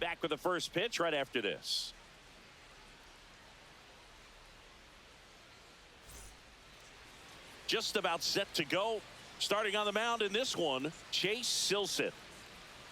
back with the first pitch right after this. Just about set to go. Starting on the mound in this one, Chase Silseth.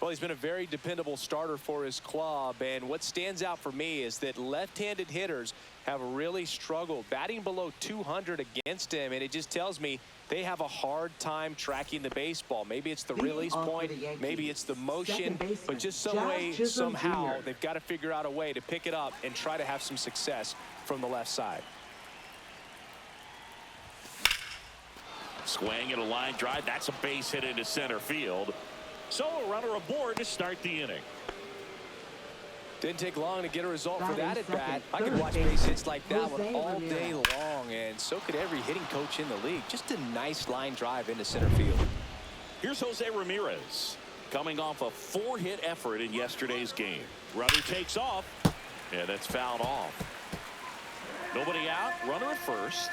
Well, he's been a very dependable starter for his club, and what stands out for me is that left-handed hitters have really struggled batting below 200 against him, and it just tells me they have a hard time tracking the baseball. Maybe it's the release point, maybe it's the motion, but just some way, somehow, they've got to figure out a way to pick it up and try to have some success from the left side. Swing and a line drive. That's a base hit into center field. So a runner aboard to start the inning. Didn't take long to get a result for that at bat. I could watch base hits like that one all day long, and so could every hitting coach in the league. Just a nice line drive into center field. Here's Jose Ramirez coming off a 4-hit effort in yesterday's game. Runner takes off, and that's fouled off. Nobody out. Runner at first.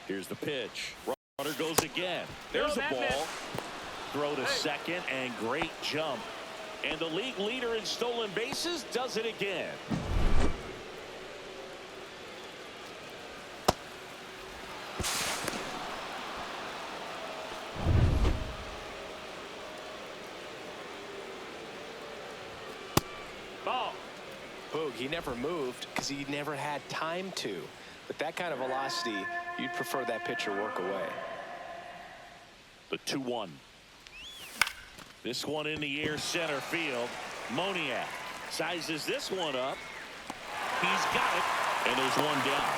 Here's the pitch. Runner goes again. There's the ball. Throw to second, and great jump. And the league leader in stolen bases does it again. Ball. Boog, he never moved because he never had time to. But that kind of velocity, you'd prefer that pitcher work away. The 2-1. This one in the air, center field. Moniak sizes this one up. He's got it, and there's one down.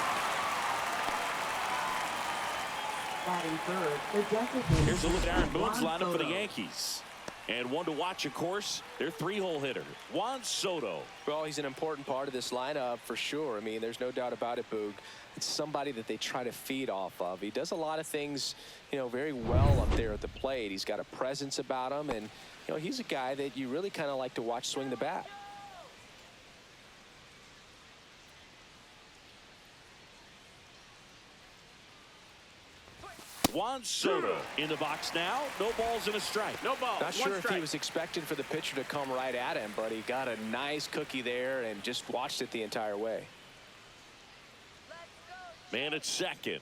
Here's a look at Aaron Boone's lineup for the Yankees. And one to watch, of course, their 3-hole hitter, Juan Soto. Well, he's an important part of this lineup for sure. I mean, there's no doubt about it, Boog. It's somebody that they try to feed off of. He does a lot of things, you know, very well up there at the plate. He's got a presence about him, and, you know, he's a guy that you really kind of like to watch swing the bat. Juan Soto in the box now. No balls and a strike. No ball. Not sure if he was expecting for the pitcher to come right at him, but he got a nice cookie there and just watched it the entire way. Man at second.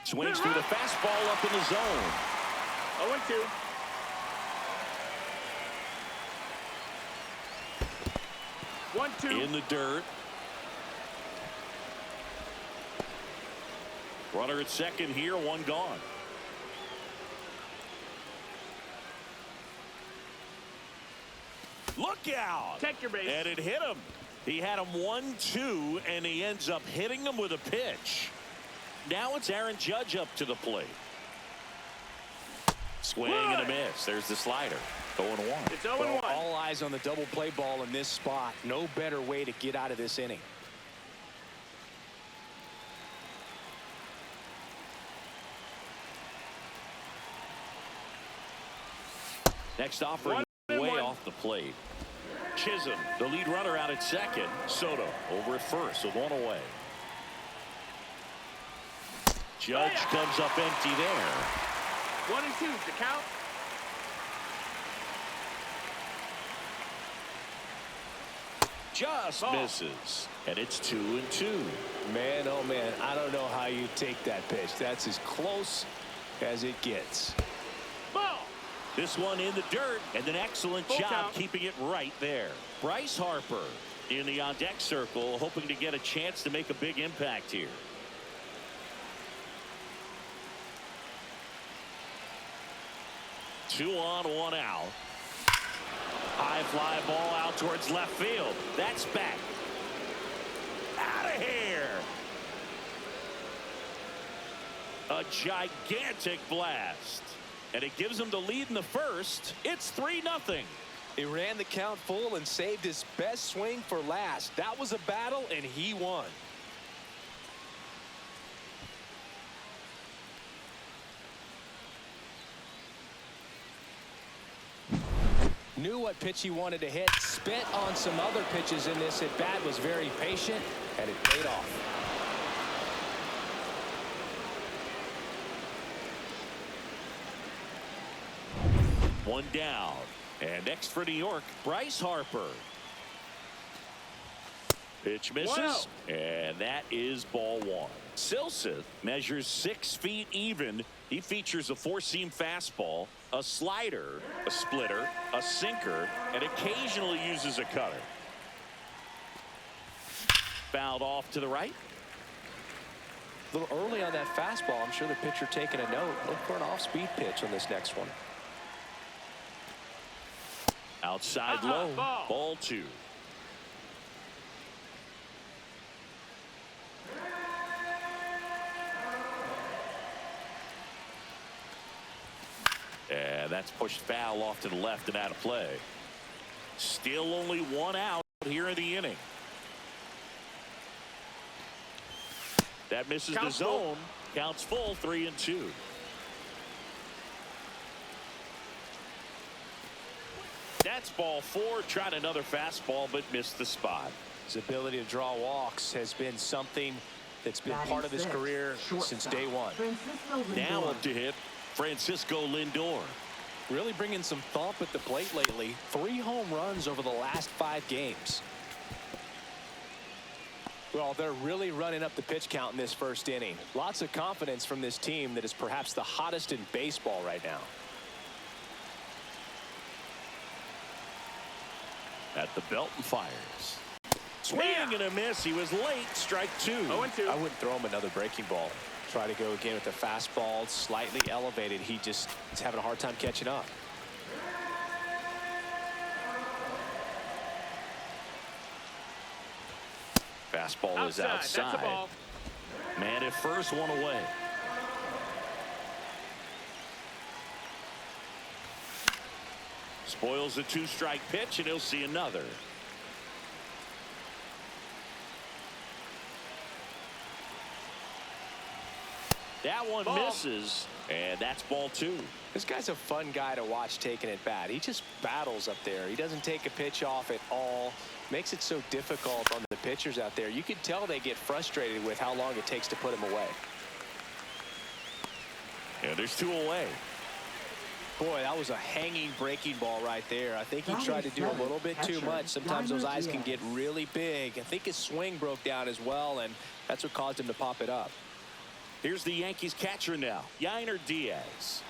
Swings through the fastball up in the zone. 0-2. In the dirt. Runner at second here, one gone. Look out! Check your base. And it hit him. He had him 1-2, and he ends up hitting him with a pitch. Now it's Aaron Judge up to the plate. Swing and a miss. There's the slider. 0-1. It's 0-1. Well, all eyes on the double play ball in this spot. No better way to get out of this inning. Next offering way off the plate. Chisholm, the lead runner, out at second. Soto over at first with one away. Judge comes up empty there. 1-2 to count. Just misses. And it's 2-2. Man, oh man, I don't know how you take that pitch. That's as close as it gets. Ball. This one in the dirt, and an excellent job keeping it right there. Bryce Harper in the on-deck circle, hoping to get a chance to make a big impact here. Two on, one out. High fly ball out towards left field. That's back. Out of here. A gigantic blast. And it gives him the lead in the first. It's 3-0. He ran the count full and saved his best swing for last. That was a battle, and he won. Knew what pitch he wanted to hit. Spent on some other pitches in this at bat. Was very patient, and it paid off. One down. And next for New York, Bryce Harper. Pitch misses, and that is ball one. Silseth measures 6 feet even. He features a four-seam fastball, a slider, a splitter, a sinker, and occasionally uses a cutter. Fouled off to the right. A little early on that fastball. I'm sure the pitcher taking a note. Look for an off-speed pitch on this next one. Outside low, ball two. And that's pushed foul off to the left and out of play. Still only one out here in the inning. That misses the zone. Counts full, 3-2. That's ball four. Tried another fastball, but missed the spot. His ability to draw walks has been something that's been part of his career since day one. Now up to hit Francisco Lindor. Really bringing some thump at the plate lately. 3 home runs over the last 5 games. Well, they're really running up the pitch count in this first inning. Lots of confidence from this team that is perhaps the hottest in baseball right now. At the belt and fires. Swing and a miss. He was late. Strike two. 0-2. I wouldn't throw him another breaking ball. Try to go again with the fastball, slightly elevated. He just is having a hard time catching up. Fastball is outside. That's a ball. Man at first, one away. Spoils the 2-strike pitch, and he'll see another. That one misses, and that's ball two. This guy's a fun guy to watch taking it bat. He just battles up there. He doesn't take a pitch off at all. Makes it so difficult on the pitchers out there. You can tell they get frustrated with how long it takes to put him away. And there's 2 away. Boy, that was a hanging breaking ball right there. I think he tried to do a little bit too much. Sometimes those eyes can get really big. I think his swing broke down as well, and that's what caused him to pop it up. Here's the Yankees catcher now, Yainer Diaz.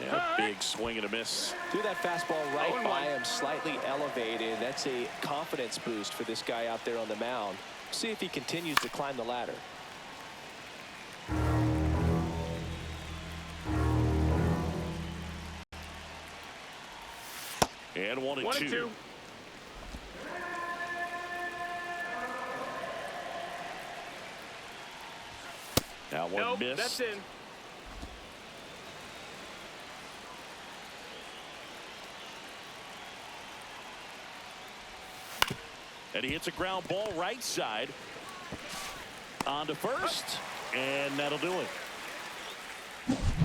Yeah, big swing and a miss. Threw that fastball right by him, slightly elevated. That's a confidence boost for this guy out there on the mound. See if he continues to climb the ladder. And 1-2. Now one miss. That's in. And he hits a ground ball right side. On to first. And that'll do it.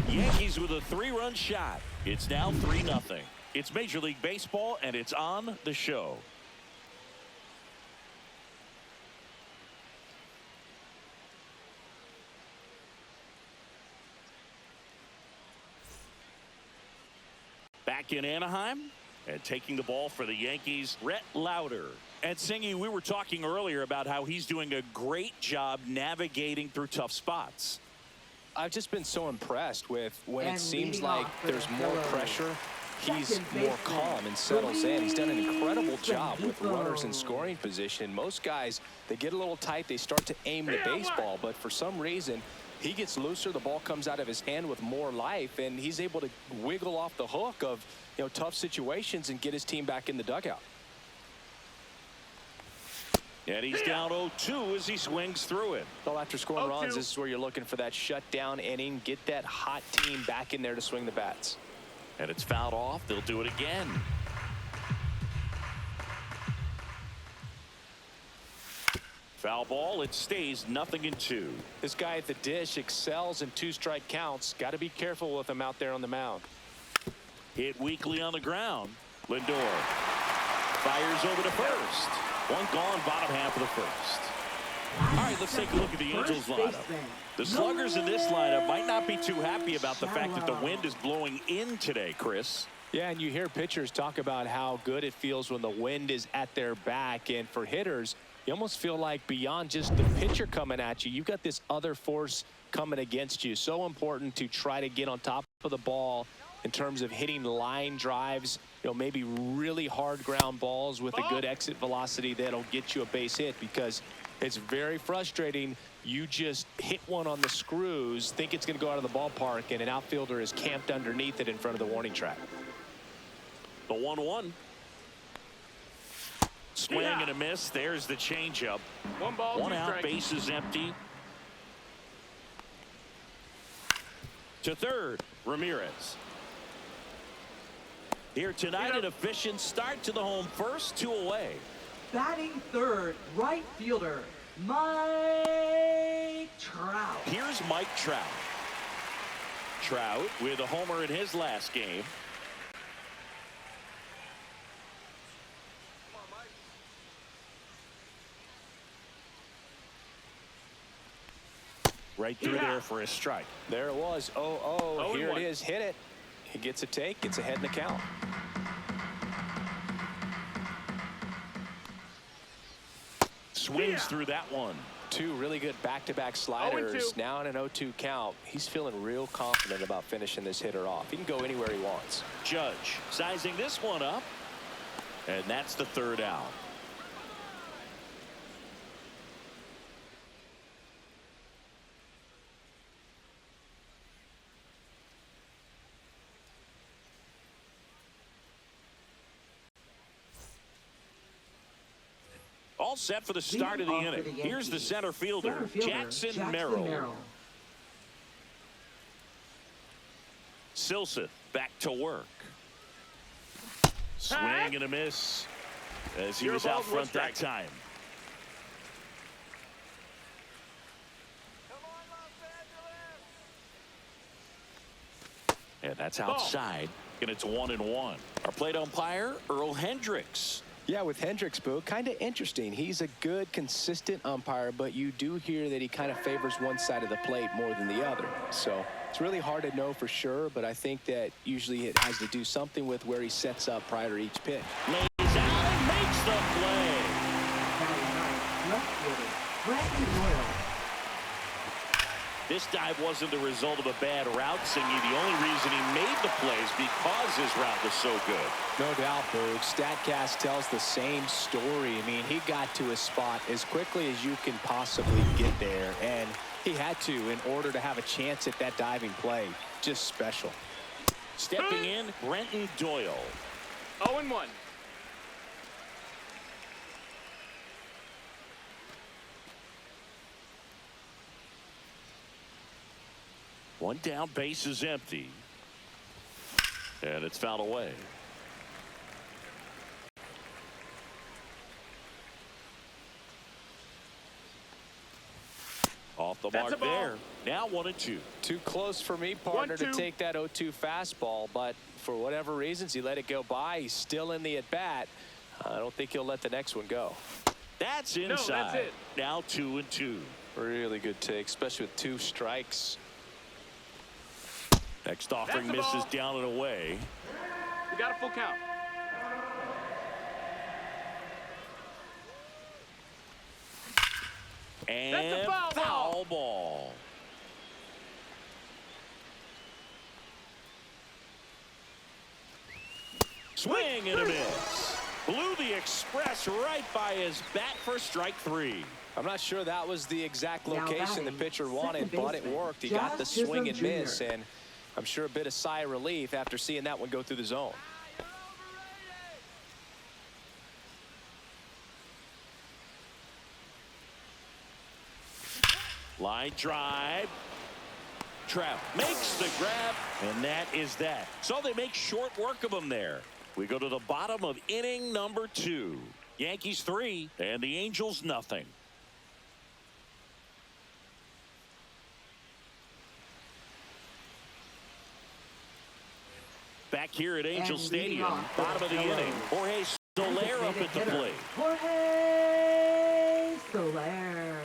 Yankees with a 3-run shot. It's now 3-0. It's Major League Baseball, and it's on the show. Back in Anaheim, and taking the ball for the Yankees, Rhett Lauder. And Singy, we were talking earlier about how he's doing a great job navigating through tough spots. I've just been so impressed with when it seems like there's more pressure, he's more calm and settles in. He's done an incredible job with runners in scoring position. Most guys, they get a little tight, they start to aim the baseball, but for some reason, he gets looser, the ball comes out of his hand with more life, and he's able to wiggle off the hook of, tough situations and get his team back in the dugout. And he's down 0-2 as he swings through it. Well, after scoring runs, this is where you're looking for that shutdown inning. Get that hot team back in there to swing the bats. And it's fouled off. They'll do it again. Foul ball. It stays 0-2. This guy at the dish excels in 2-strike counts. Got to be careful with him out there on the mound. Hit weakly on the ground. Lindor fires over to first. One gone, bottom half of the first. All right, let's take a look at the Angels lineup. The sluggers in this lineup might not be too happy about the fact that the wind is blowing in today, Chris. Yeah, and you hear pitchers talk about how good it feels when the wind is at their back. And for hitters, you almost feel like beyond just the pitcher coming at you, you've got this other force coming against you. So important to try to get on top of the ball in terms of hitting line drives, maybe really hard ground balls with a good exit velocity that'll get you a base hit, because it's very frustrating. You just hit one on the screws, think it's going to go out of the ballpark, and an outfielder is camped underneath it in front of the warning track. The 1-1. Swing and a miss. There's the changeup. One ball, one two out, strikes. bases empty. To third, Ramirez. Here tonight, an efficient start to the home first, 2 away. Batting third, right fielder, Mike Trout. Here's Mike Trout. Trout with a homer in his last game. Right through there for a strike. There it was. Here it is. Hit it. He gets a take. Gets ahead in the count. Swings through that one. 2 really good back-to-back sliders. Now in an 0-2 count. He's feeling real confident about finishing this hitter off. He can go anywhere he wants. Judge sizing this one up. And that's the 3rd out. All set for the start of the inning. Here's the center fielder, Jackson Merrill. Silseth back to work. Swing and a miss as he was out front that time. And that's outside, and it's 1-1. Our plate umpire, Earl Hendricks. Yeah, with Hendricks, Boo, kind of interesting. He's a good, consistent umpire, but you do hear that he kind of favors one side of the plate more than the other. So it's really hard to know for sure, but I think that usually it has to do something with where he sets up prior to each pitch. Lays out and makes the play. Left fielder, Brandon Royal. This dive wasn't the result of a bad route, Singy. The only reason he made the plays because his route was so good. No doubt, Boog. StatCast tells the same story. I mean, he got to his spot as quickly as you can possibly get there, and he had to in order to have a chance at that diving play. Just special. Stepping in, Brenton Doyle. 0-1. One down, base is empty. And it's fouled away. Off the mark there. Now 1-2. Too close for me, partner, to take that 0-2 fastball, but for whatever reasons, he let it go by. He's still in the at-bat. I don't think he'll let the next one go. That's inside. No, that's it. Now 2-2. Really good take, especially with 2 strikes. Next offering misses down and away. We got a full count. And that's a foul ball. Swing and a miss. Blew the express right by his bat for strike 3. I'm not sure that was the exact location the pitcher wanted, but it worked. He got the Josh swing and Chisholm miss, Jr. and I'm sure a bit of sigh of relief after seeing that one go through the zone. Line drive. Trout makes the grab, and that is that. So they make short work of him there. We go to the bottom of inning number 2. Yankees 3 and the Angels nothing. Back here at Angel Stadium, bottom of the inning. Jorge Soler up at the plate. Jorge Soler.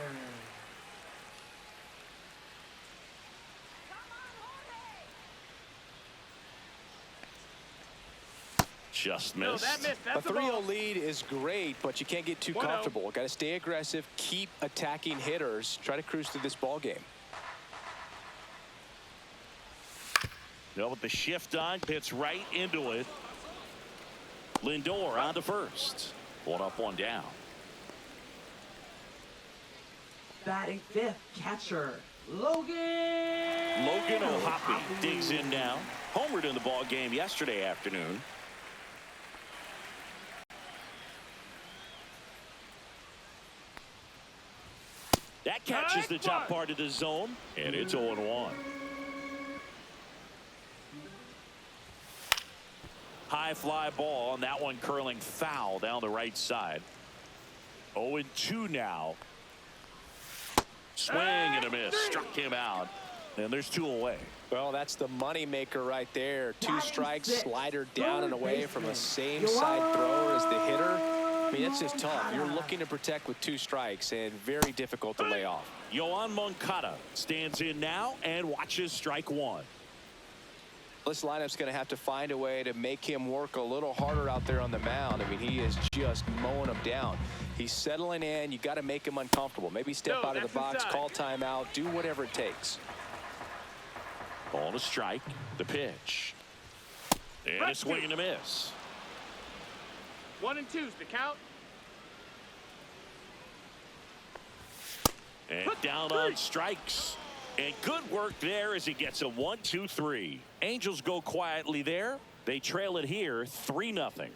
Just No, missed. that missed. A That's the 3-0 ball. lead is great, but you can't get too 1-0. comfortable. Got to stay aggressive, keep attacking hitters, try to cruise through this ball game. Well, with the shift on, hits right into it. Lindor on to first. 1 up, 1 down. Batting fifth, catcher, Logan O'Hoppe digs in now. Homered in the ball game yesterday afternoon. That catches the top part of the zone, and it's 0-1. High fly ball, and that one curling foul down the right side. 0-2 now. Swing and a miss. Struck him out. And there's 2 away. Well, that's the money maker right there. 2 Batting strikes, sixth, slider down and third away from the baseman, same side thrower as the hitter. I mean, it's just tough. You're looking to protect with 2 strikes and very difficult to lay off. Yoan Moncada stands in now and watches strike 1. This lineup's going to have to find a way to make him work a little harder out there on the mound. I mean, he is just mowing them down. He's settling in. You got to make him uncomfortable. Maybe step out of the box, call timeout, do whatever it takes. Ball to strike. The pitch. And a swing and a miss. 1 and 2's the count. And down on strikes. And good work there as he gets a 1-2-3. Angels go quietly there. They trail it here 3-0.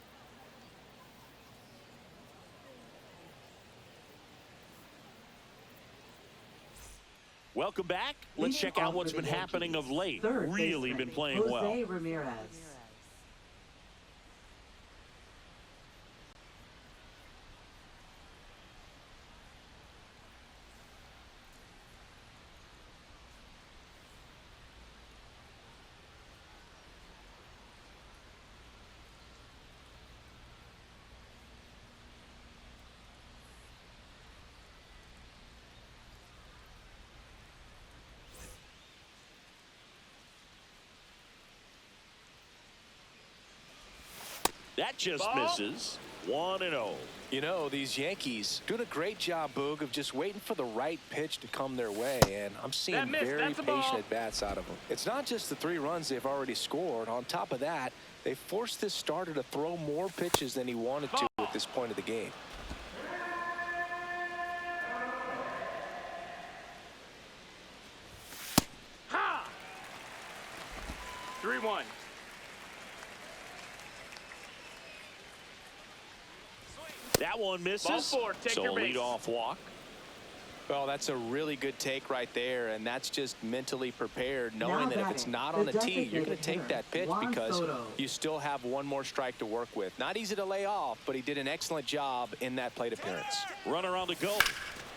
Welcome back. Let's check out what's been happening of late. Really been playing well. Jose Ramirez. That just misses. 1-0. You know, these Yankees doing a great job, Boog, of just waiting for the right pitch to come their way, and I'm seeing That missed. very That's a ball. patient at-bats out of them. It's not just the 3 runs they've already scored. On top of that, they forced this starter to throw more pitches than he wanted to at this point of the game. Ha! 3-1. That one misses. Ball 4, take so your base. lead off walk. Well, that's a really good take right there, and that's just mentally prepared, knowing Now that if it's batting, not the on the tee, you're going designated to take hitter, that pitch Juan because Soto. you still have 1 more strike to work with. Not easy to lay off, but he did an excellent job in that plate appearance. Runner on the go.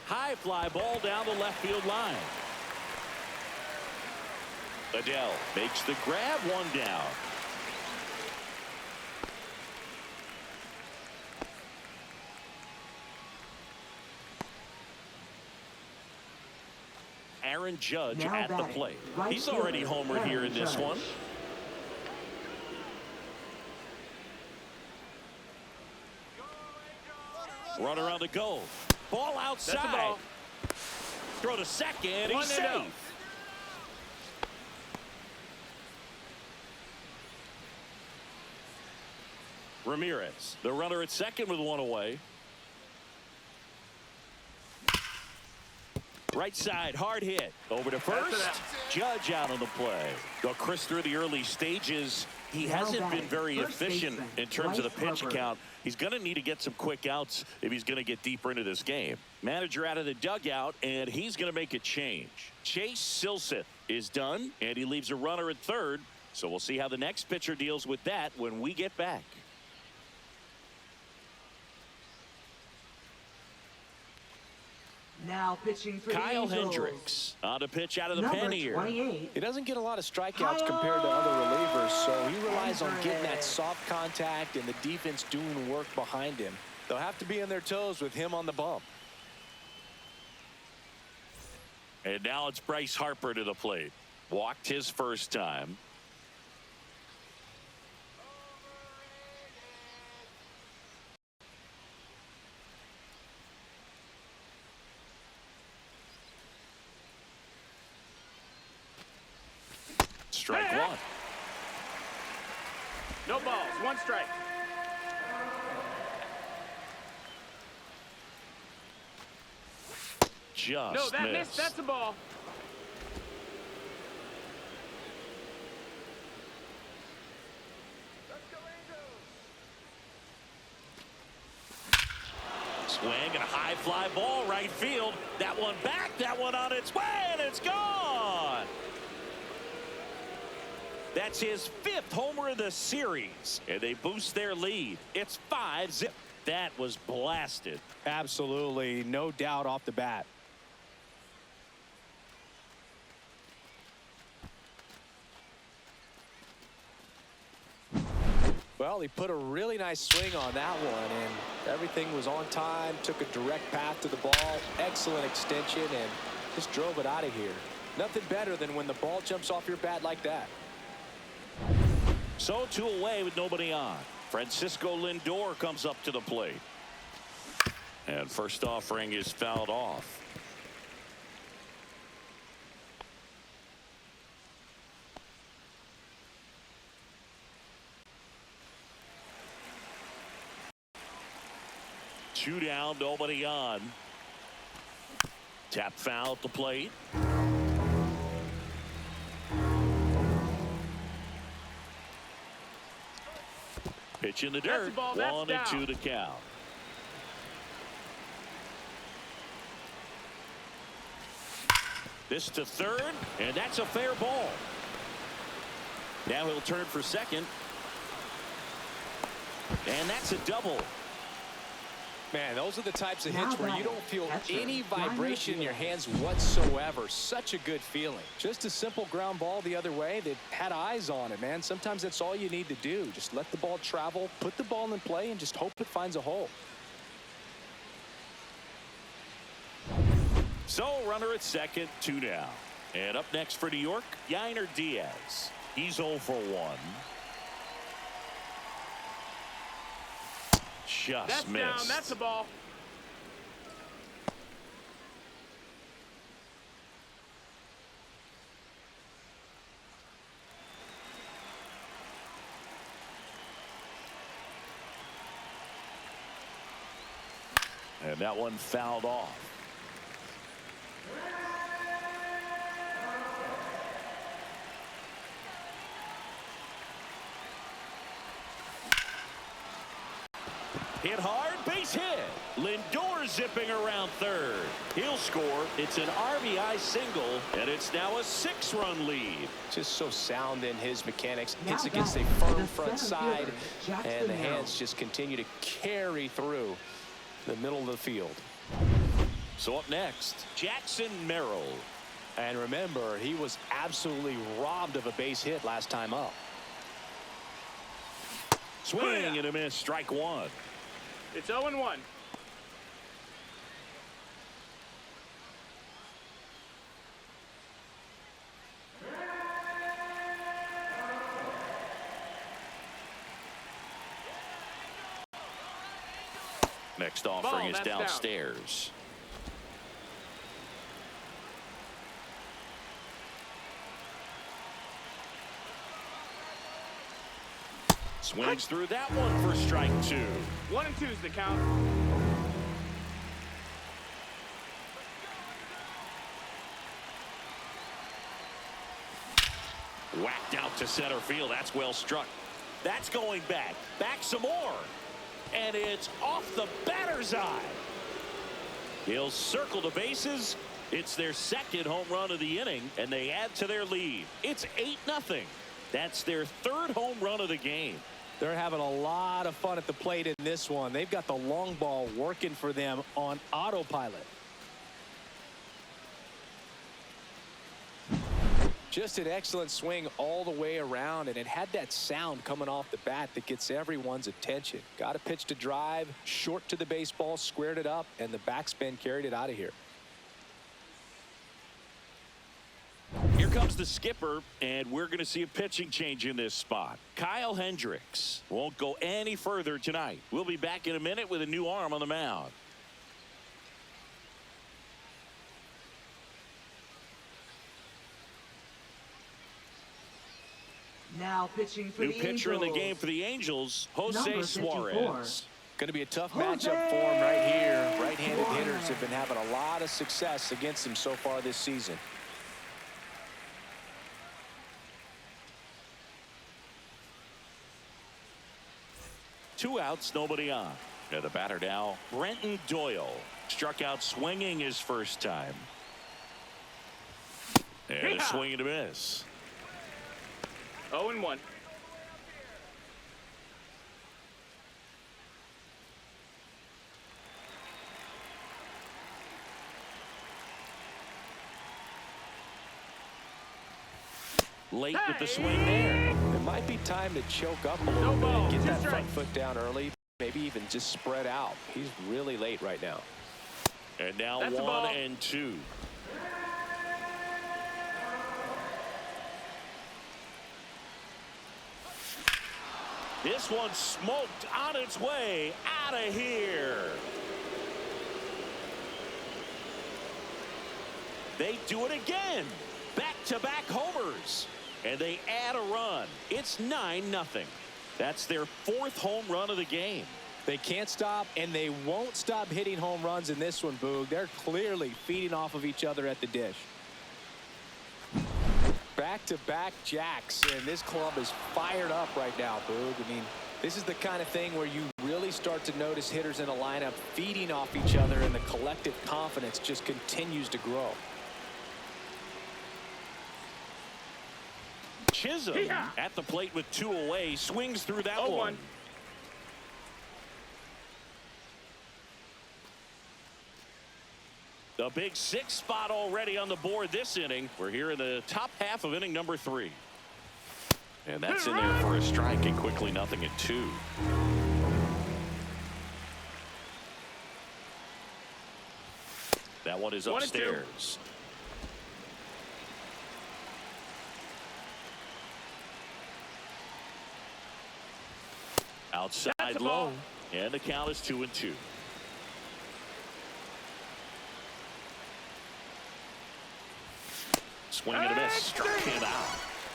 High fly ball down the left field line. Adele makes the grab, 1 down. Aaron Judge Now at the batting, plate. right He's already fielder, homered here Aaron in this Judge. one. Runner on the go. Ball outside. That's a ball. Throw to second. 1-0. He's safe. Ramirez, the runner at second with 1 away. Right side, hard hit. Over to first. Judge out on the play. Go Chris through the early stages. He Now hasn't been batting, very first efficient baseman, in terms of the Bryce pitch Harper. count. He's going to need to get some quick outs if he's going to get deeper into this game. Manager out of the dugout, and he's going to make a change. Chase Silseth is done, and he leaves a runner at third. So we'll see how the next pitcher deals with that when we get back. Now pitching for Kyle the Angels. Hendricks on a pitch out of the Number pen here. 28. He doesn't get a lot of strikeouts compared to other relievers, so he relies on getting that soft contact and the defense doing work behind him. They'll have to be on their toes with him on the bump. And now it's Bryce Harper to the plate. Walked his first time. strike one. No balls, one strike. Just No, that missed. missed. That's a ball. Swing and a high fly ball right field. That one back, that one on its way, and it's gone. That's his 5th homer of the series, and they boost their lead. It's 5-0. That was blasted. Absolutely, no doubt off the bat. Well, he put a really nice swing on that one, and everything was on time, took a direct path to the ball, excellent extension, and just drove it out of here. Nothing better than when the ball jumps off your bat like that. So 2 away with nobody on. Francisco Lindor comes up to the plate. And first offering is fouled off. Two down, nobody on. Tap foul at the plate. Pitch in the That's dirt. a ball, that's 1-2 down. to count. This to third, and that's a fair ball. Now he'll turn for second. And that's a double. Man, those are the types of Now hits where you batting, don't feel catcher, any Ryan vibration in your Diaz. hands whatsoever. Such a good feeling. Just a simple ground ball the other way that had eyes on it, man. Sometimes that's all you need to do. Just let the ball travel, put the ball in play, and just hope it finds a hole. So runner at second, 2 down. And up next for New York, Yainer Diaz. He's 0 for 1. Just That's missed. down. That's a ball. And that one fouled off. Hit hard, base hit. Lindor zipping around third. He'll score. It's an RBI single, and it's now a 6-run lead. Just so sound in his mechanics. Now Hits against a batting, firm the front center side, fielder, Jackson and the Merrill. hands just continue to carry through the middle of the field. So up next, Jackson Merrill. And remember, he was absolutely robbed of a base hit last time up. Swing and a miss, strike one. It's 0-1. Next offering Ball, is that's down. downstairs. Swings through that one for strike 2. 1-2's the count. Whacked out to center field. That's well struck. That's going back. Back some more. And it's off the batter's eye. He'll circle the bases. It's their 2nd home run of the inning, and they add to their lead. It's 8-0. That's their 3rd home run of the game. They're having a lot of fun at the plate in this one. They've got the long ball working for them on autopilot. Just an excellent swing all the way around, and it had that sound coming off the bat that gets everyone's attention. Got a pitch to drive, short to the baseball, squared it up, and the backspin carried it out of here. Here comes the skipper, and we're going to see a pitching change in this spot. Kyle Hendricks won't go any further tonight. We'll be back in a minute with a new arm on the mound. Now pitching for New the pitcher in the Angels. game for the Angels, Jose Number 54. Suarez. Going to be a tough Jose matchup for him right here. Right-handed Suarez. hitters have been having a lot of success against him so far this season. Two outs, nobody on. And the batter now, Brenton Doyle. Struck out swinging his first time. And a swing and a miss. 0-1. Late with the swing there. It might be time to choke up a little bit and get that front foot down early. Maybe even just spread out. He's really late right now. And now That's a 1 ball. and 2. This one smoked on its way out of here. They do it again. Back-to-back homers. And they add a run. It's 9-0. That's their 4th home run of the game. They can't stop, and they won't stop hitting home runs in this one, Boog. They're clearly feeding off of each other at the dish. Back-to-back jacks, and this club is fired up right now, Boog. I mean, this is the kind of thing where you really start to notice hitters in a lineup feeding off each other, and the collective confidence just continues to grow. Chisholm at the plate with 2 away, swings through that 0-1. one. The big 6 spot already on the board this inning. We're here in the top half of inning number 3. And that's in there for a strike, and quickly 0-2. That one is 1-2. upstairs. Outside That's a low, ball. and the count is 2-2. Swing and a miss. Struck him out.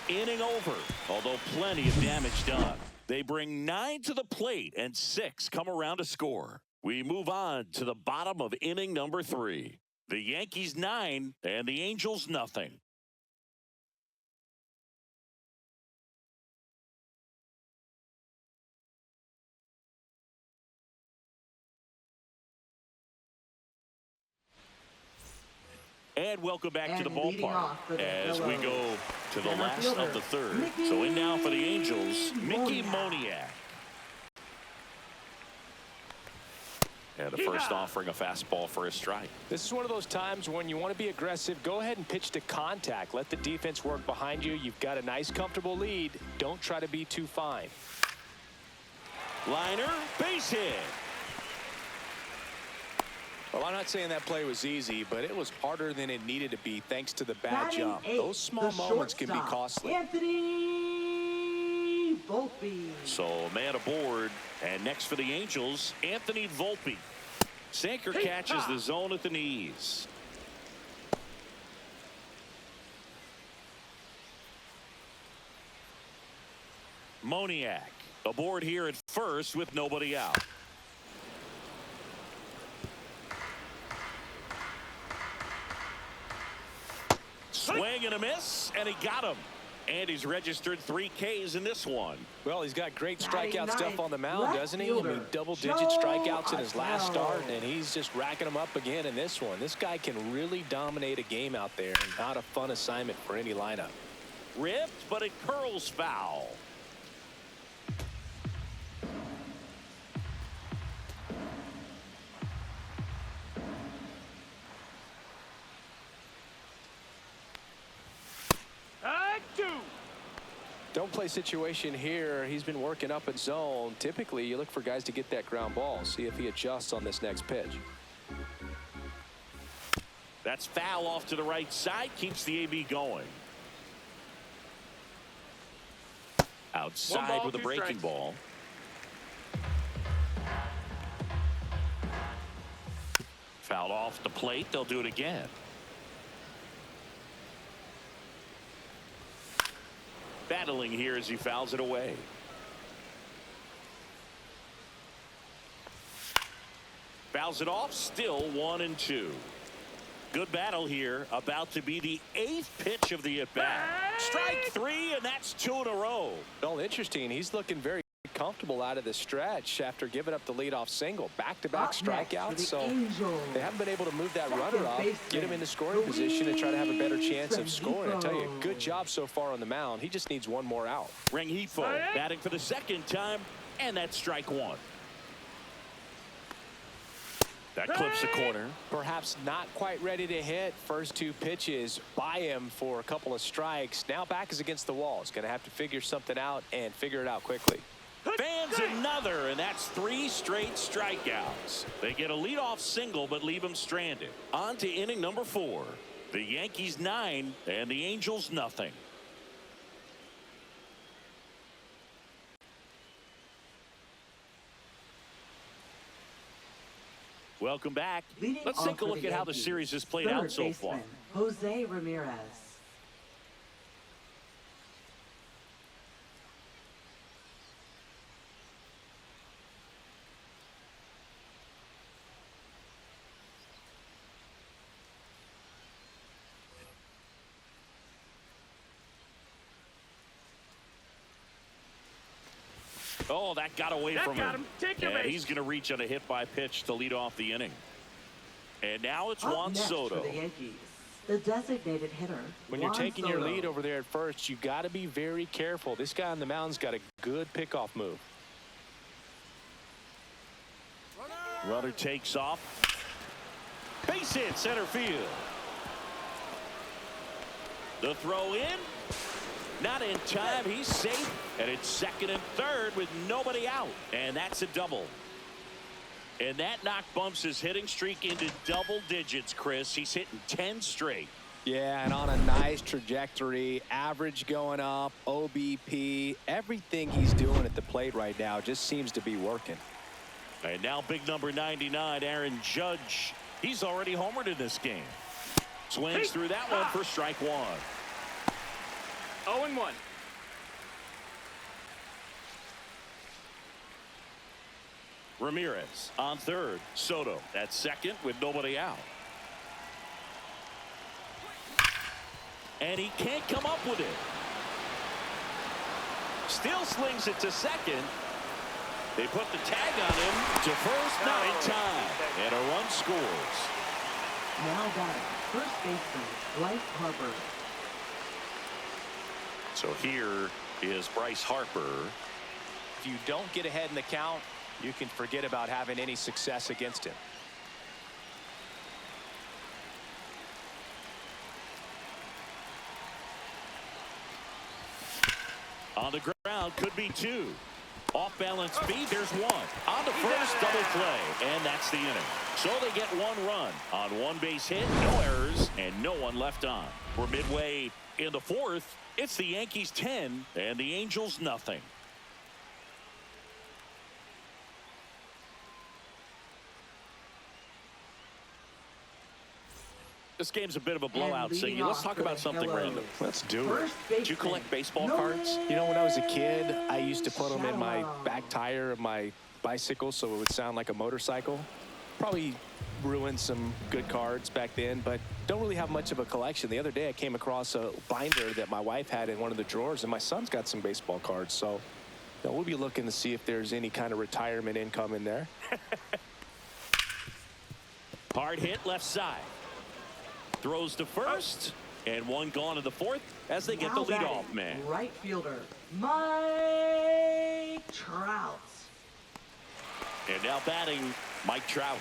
Inning over, although plenty of damage done. They bring 9 to the plate, and 6 come around to score. We move on to the bottom of inning number 3. The Yankees 9 and the Angels nothing. And welcome back to the And leading ballpark off for the as we Phillies, go to the center last of fielder, the 3rd. Mickey So in now for the Angels, Mickey Moniak. Moniak. And the first offering a fastball for a strike. This is one of those times when you want to be aggressive. Go ahead and pitch to contact. Let the defense work behind you. You've got a nice, comfortable lead. Don't try to be too fine. Liner, base hit. Well, I'm not saying that play was easy, but it was harder than it needed to be thanks to the bad Batting jump. 8, Those small the moments can be shortstop, costly. Anthony Volpe. So a man aboard, and next for the Angels, Anthony Volpe. Sinker catches the zone at the knees. Moniak aboard here at first with nobody out. Swing and a miss, and he got him. And he's registered 3 Ks in this one. Well, he's got great Batting strikeout stuff ninth, on the mound, left doesn't he? I mean, fielder, double-digit Joe strikeouts in his last Adele. start, and he's just racking them up again in this one. This guy can really dominate a game out there. Not a fun assignment for any lineup. Ripped, but it curls foul. Don't play situation here. He's been working up in zone. Typically, you look for guys to get that ground ball. See if he adjusts on this next pitch. That's foul off to the right side. Keeps the AB going. Outside with a 2 breaking strikes. ball. Fouled off the plate. They'll do it again. Battling here as he fouls it away. Fouls it off. Still 1-2. Good battle here. About to be the 8th pitch of the at-bat. Strike 3, and that's 2 in a row. Well, interesting. He's looking very comfortable out of the stretch after giving up the leadoff single. Back-to-back strikeouts. So they haven't been able to move that runner up, get him into scoring position, and try to have a better chance of scoring. I tell you, good job so far on the mound. He just needs one more out. Rengifo batting for the 2nd time, and that's strike 1. That clips the corner. Perhaps not quite ready to hit. First 2 pitches by him for a couple of strikes. Now back is against the wall. He's going to have to figure something out and figure it out quickly. Fans another, and that's 3 straight strikeouts. They get a leadoff single but leave him stranded. On to inning number 4. The Yankees 9 and the Angels nothing. Welcome back. Let's take a look at how the series has played out so far. Jose Ramirez. Oh, that got away from him. Take your And base. he's going to reach on a hit by pitch to lead off the inning. And now it's Up Juan next Soto. for the Yankees, the designated hitter. When you're Juan taking your Soto. lead over there at first, you got to be very careful. This guy on the mound's got a good pickoff move. Runner takes off. Base hit center field. The throw in. Not in time. He's safe. And it's 2nd and 3rd with nobody out. And that's a double. And that knock bumps his hitting streak into double digits, Chris. He's hitting 10 straight. Yeah, and on a nice trajectory. Average going up. OBP. Everything he's doing at the plate right now just seems to be working. And now big number 99, Aaron Judge. He's already homered in this game. Swings through that one for strike 1. 0-1. Ramirez on 3rd. Soto at 2nd with nobody out. And he can't come up with it. Still slings it to 2nd. They put the tag on him to first, not in time. And a run scores. Now batting, first baseman Bryce Harper. So here is Bryce Harper. If you don't get ahead in the count, you can forget about having any success against him. On the ground, could be 2. Off balance feet, there's 1. On the first, double play, and that's the inning. So they get 1 run on 1 base hit, no errors, and no one left on. We're midway in the 4th. It's the Yankees 10 and the Angels nothing. This game's a bit of a blowout, Siggy. Let's talk about something random. Let's do it. First Did you baseman, collect baseball no cards? You know, when I was a kid, I used to put them in my Shallow. back tire of my bicycle so it would sound like a motorcycle. Probably ruined some good cards back then, but don't really have much of a collection. The other day I came across a binder that my wife had in one of the drawers, and my son's got some baseball cards. So we'll be looking to see if there's any kind of retirement income in there. Hard hit left side. Throws to first, and 1 gone in the 4th as they get the Now batting, leadoff man. right fielder Mike Trout. And now batting, Mike Trout.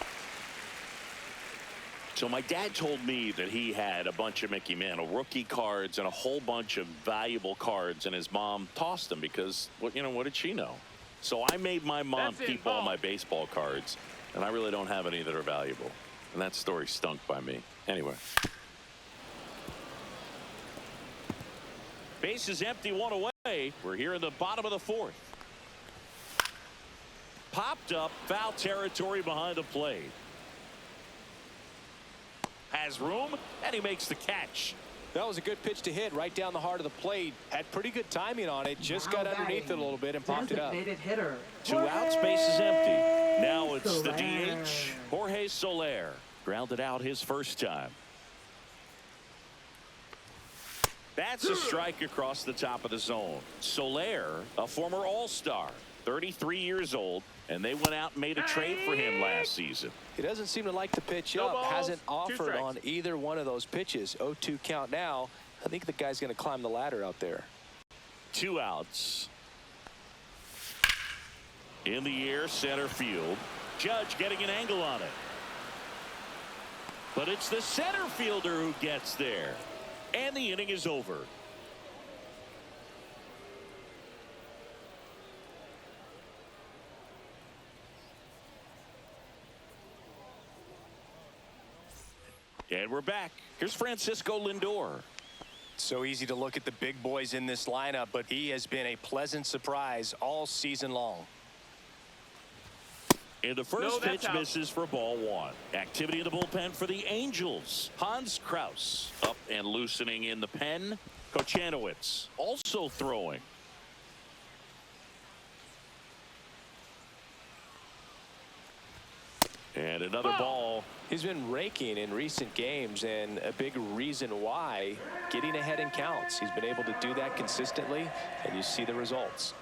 So my dad told me that he had a bunch of Mickey Mantle rookie cards and a whole bunch of valuable cards, and his mom tossed them because, what did she know? So I made my mom That's it, keep all ball. my baseball cards, and I really don't have any that are valuable. And that story stunk by me. Anyway. Base is empty, 1 away. We're here in the bottom of the 4th. Popped up, foul territory behind the plate. Has room, and he makes the catch. That was a good pitch to hit right down the heart of the plate. Had pretty good timing on it. Just got underneath it a little bit and popped it up. Designated hitter. Two outs, base is empty. Now it's the Soler. DH, Jorge Soler. Grounded out his first time. That's a strike across the top of the zone. Soler, a former All-Star, 33 years old, and they went out and made a trade for him last season. He doesn't seem to like the pitch No up. balls, Hasn't 2 offered strikes. on either one of those pitches. 0-2 count now. I think the guy's going to climb the ladder out there. 2 outs. In the air, center field. Judge getting an angle on it. But it's the center fielder who gets there. And the inning is over. And we're back. Here's Francisco Lindor. So easy to look at the big boys in this lineup, but he has been a pleasant surprise all season long. And the No, first that's pitch out. misses for ball 1. Activity in the bullpen for the Angels. Hans Kraus up and loosening in the pen. Kochanowicz also throwing. And another ball. He's been raking in recent games, and a big reason why, getting ahead in counts. He's been able to do that consistently, and you see the results.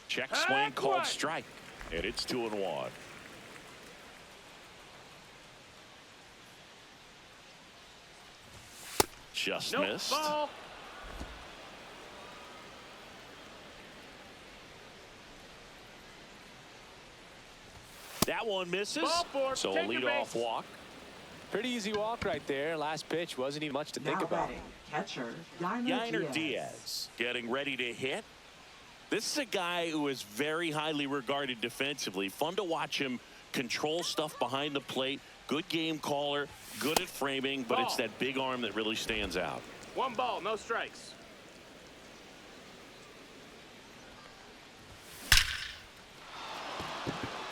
Check swing called strike. And it's 2-1. Just Nope, missed. ball. That one misses. Ball 4. So a Take your leadoff base. walk. Pretty easy walk right there. Last pitch wasn't even much to think Now about. batting, catcher, Yainer Yainer Diaz. Diaz getting ready to hit. This is a guy who is very highly regarded defensively. Fun to watch him control stuff behind the plate. Good game caller, good at framing, but it's Ball. that big arm that really stands out. 1 ball, no strikes.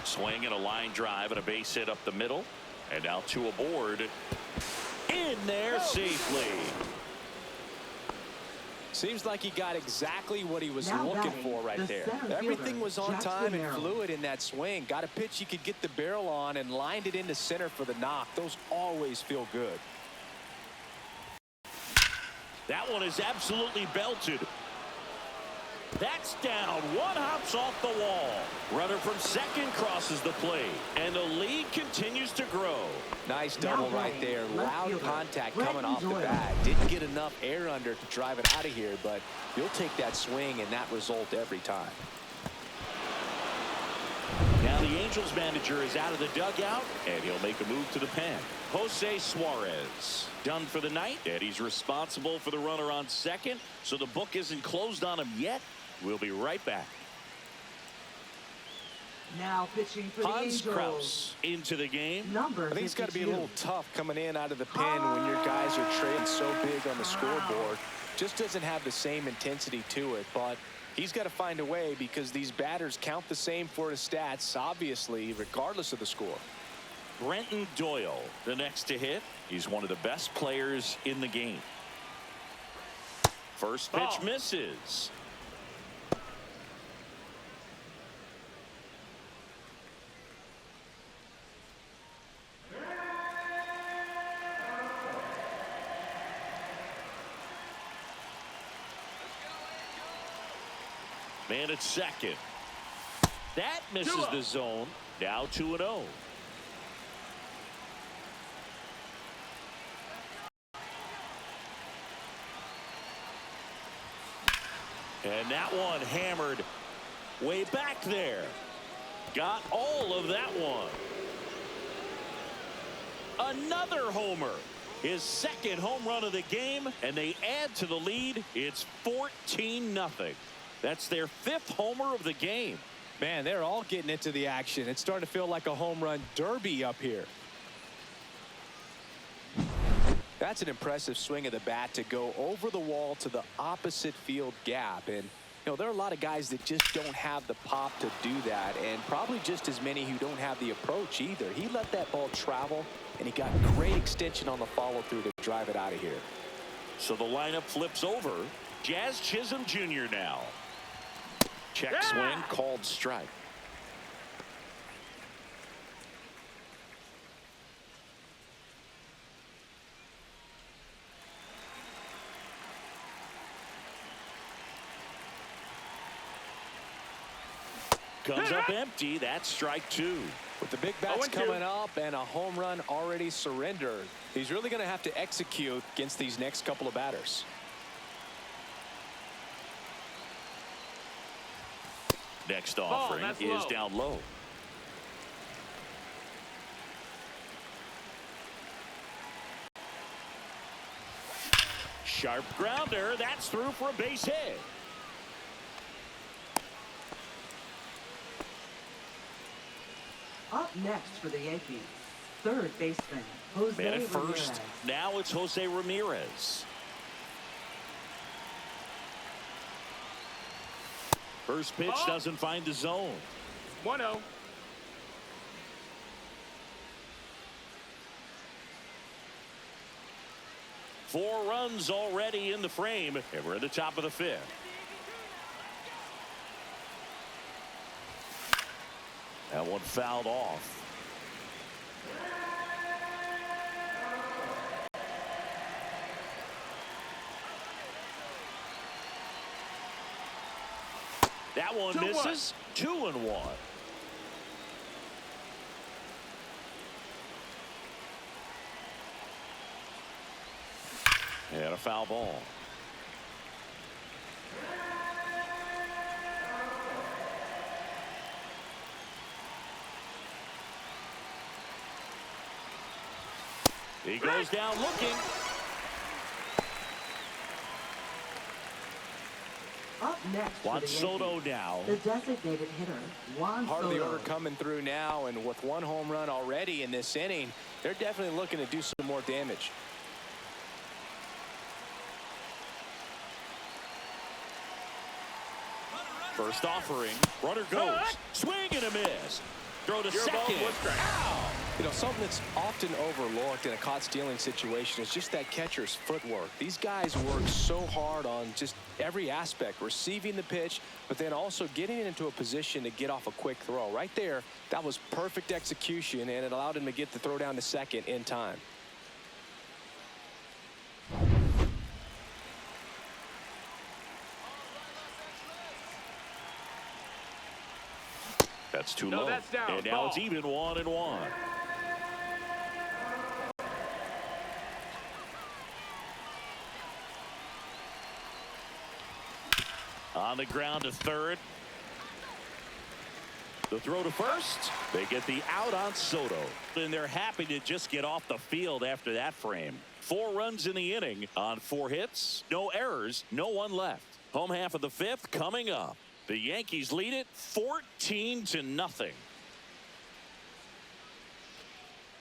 Swing and a line drive and a base hit up the middle. And now 2 aboard. In there safely. Seems like he got exactly what he was Now looking batting, for right the there. center Everything fielder, was on Jackson time and Merrill. fluid in that swing. Got a pitch he could get the barrel on and lined it into center for the knock. Those always feel good. That one is absolutely belted. That's down. 1 hops off the wall. Runner from second crosses the plate. And the lead continues to grow. Nice Now double right batting, there. left Loud fielder, contact Brett coming off the Doyle. bat. Didn't get enough air under to drive it out of here, but you'll take that swing and that result every time. Now the Angels manager is out of the dugout, and he'll make a move to the pen. Jose Suarez done for the night, and he's responsible for the runner on second, so the book isn't closed on him yet. We'll be right back. Now pitching for the Hans Angels. Kraus into the game. Number I think it's got to be a 52. little tough coming in out of the pen when your guys are trading so big on the scoreboard. Just doesn't have the same intensity to it, but he's got to find a way because these batters count the same for his stats, obviously, regardless of the score. Brenton Doyle, the next to hit. He's one of the best players in the game. First pitch Ball. misses. Man at second. That misses 2-0. the zone. Now 2-0. And that one hammered way back there. Got all of that one. Another homer. His second home run of the game, and they add to the lead. It's 14-0. That's their 5th homer of the game. Man, they're all getting into the action. It's starting to feel like a home run derby up here. That's an impressive swing of the bat to go over the wall to the opposite field gap. And, you know, there are a lot of guys that just don't have the pop to do that, and probably just as many who don't have the approach either. He let that ball travel and he got great extension on the follow-through to drive it out of here. So the lineup flips over. Jazz Chisholm Jr. now. Check swing, called strike. Comes up empty. That's strike two. With the big bats coming up and a home run already surrendered, he's really going to have to execute against these next couple of batters. Next offering is down low. Sharp grounder. That's through for a base hit. Up next for the Yankees, third baseman, Jose Man at first. Ramirez. Now it's Jose Ramirez. First pitch doesn't find the zone. 1-0. Four runs already in the frame, and we're at the top of the fifth. That one fouled off. That one misses. 2-1. And a foul ball. He goes down looking. Up next for Juan the Soto Yankees, now. the designated hitter, Juan Part Soto. of the order coming through now, and with one home run already in this inning, they're definitely looking to do some more damage. First offering. Runner goes. Swing and a miss. Throw to second. Ow! You know, something that's often overlooked in a caught stealing situation is just that catcher's footwork. These guys work so hard on just every aspect, receiving the pitch, but then also getting into a position to get off a quick throw. Right there, that was perfect execution, and it allowed him to get the throw down to second in time. That's too low. That's down. And now Ball. it's even 1-1. On the ground to third. The throw to first. They get the out on Soto. And they're happy to just get off the field after that frame. 4 runs in the inning on 4 hits. No errors. No one left. Home half of the fifth coming up. The Yankees lead it 14-0.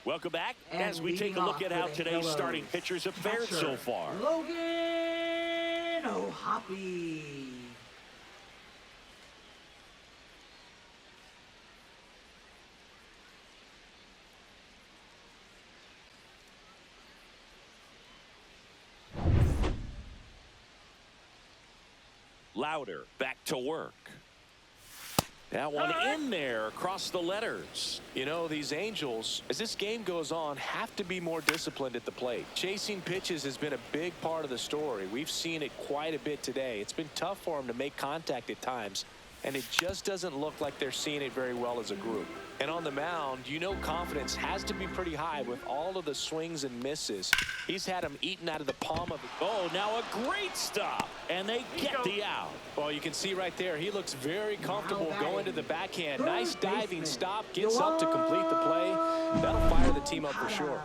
Welcome back And as we take a look at how leading off today's with a starting hello pitchers have fared catcher, so far. Logan O'Hoppe. Louder back to work. That one in there across the letters. You know, these Angels, as this game goes on, have to be more disciplined at the plate. Chasing pitches has been a big part of the story. We've seen it quite a bit today. It's been tough for them to make contact at times, and it just doesn't look like they're seeing it very well as a group. And on the mound, you know confidence has to be pretty high with all of the swings and misses. He's had them eaten out of the palm of his... Oh, now a great stop, and they get the out. Well, you can see right there, he looks very comfortable Now going to the batting, backhand. third Nice diving baseman, stop, gets up to complete the play. That'll fire the team up for sure.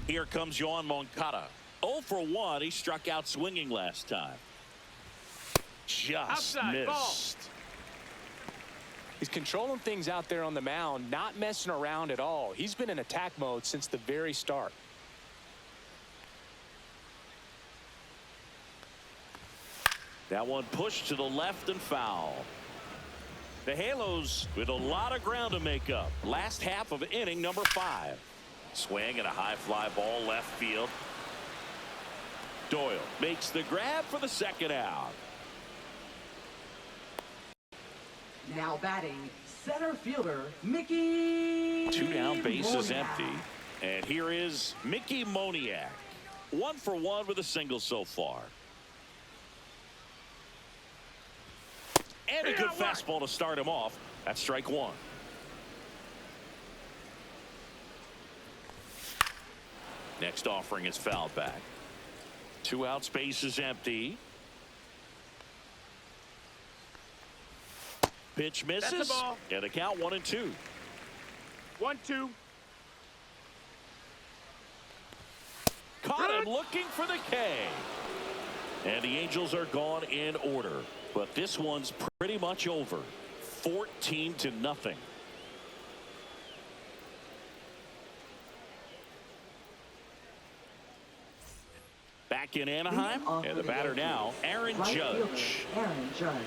Here comes Yoan Moncada. 0 for 1. He struck out swinging last time. Just Outside, ball. missed. He's controlling things out there on the mound, not messing around at all. He's been in attack mode since the very start. That one pushed to the left and foul. The Halos with a lot of ground to make up. Last half of inning number 5. Swing and a high fly ball left field. Doyle makes the grab for the second out. Now batting, center fielder, Mickey. 2 down, bases Moniak. empty. And here is Mickey Moniak. 1 for 1 with a single so far. And a good fastball to start him off. That's strike 1. Next offering is fouled back. 2 outs, bases empty. Pitch misses. That's the ball. And the count 1-2. 1-2. Caught him looking for the K. And the Angels are gone in order. But this one's pretty much over. 14-0. Back in Anaheim. And the batter now, Aaron Right Judge. fielder, Aaron Judge.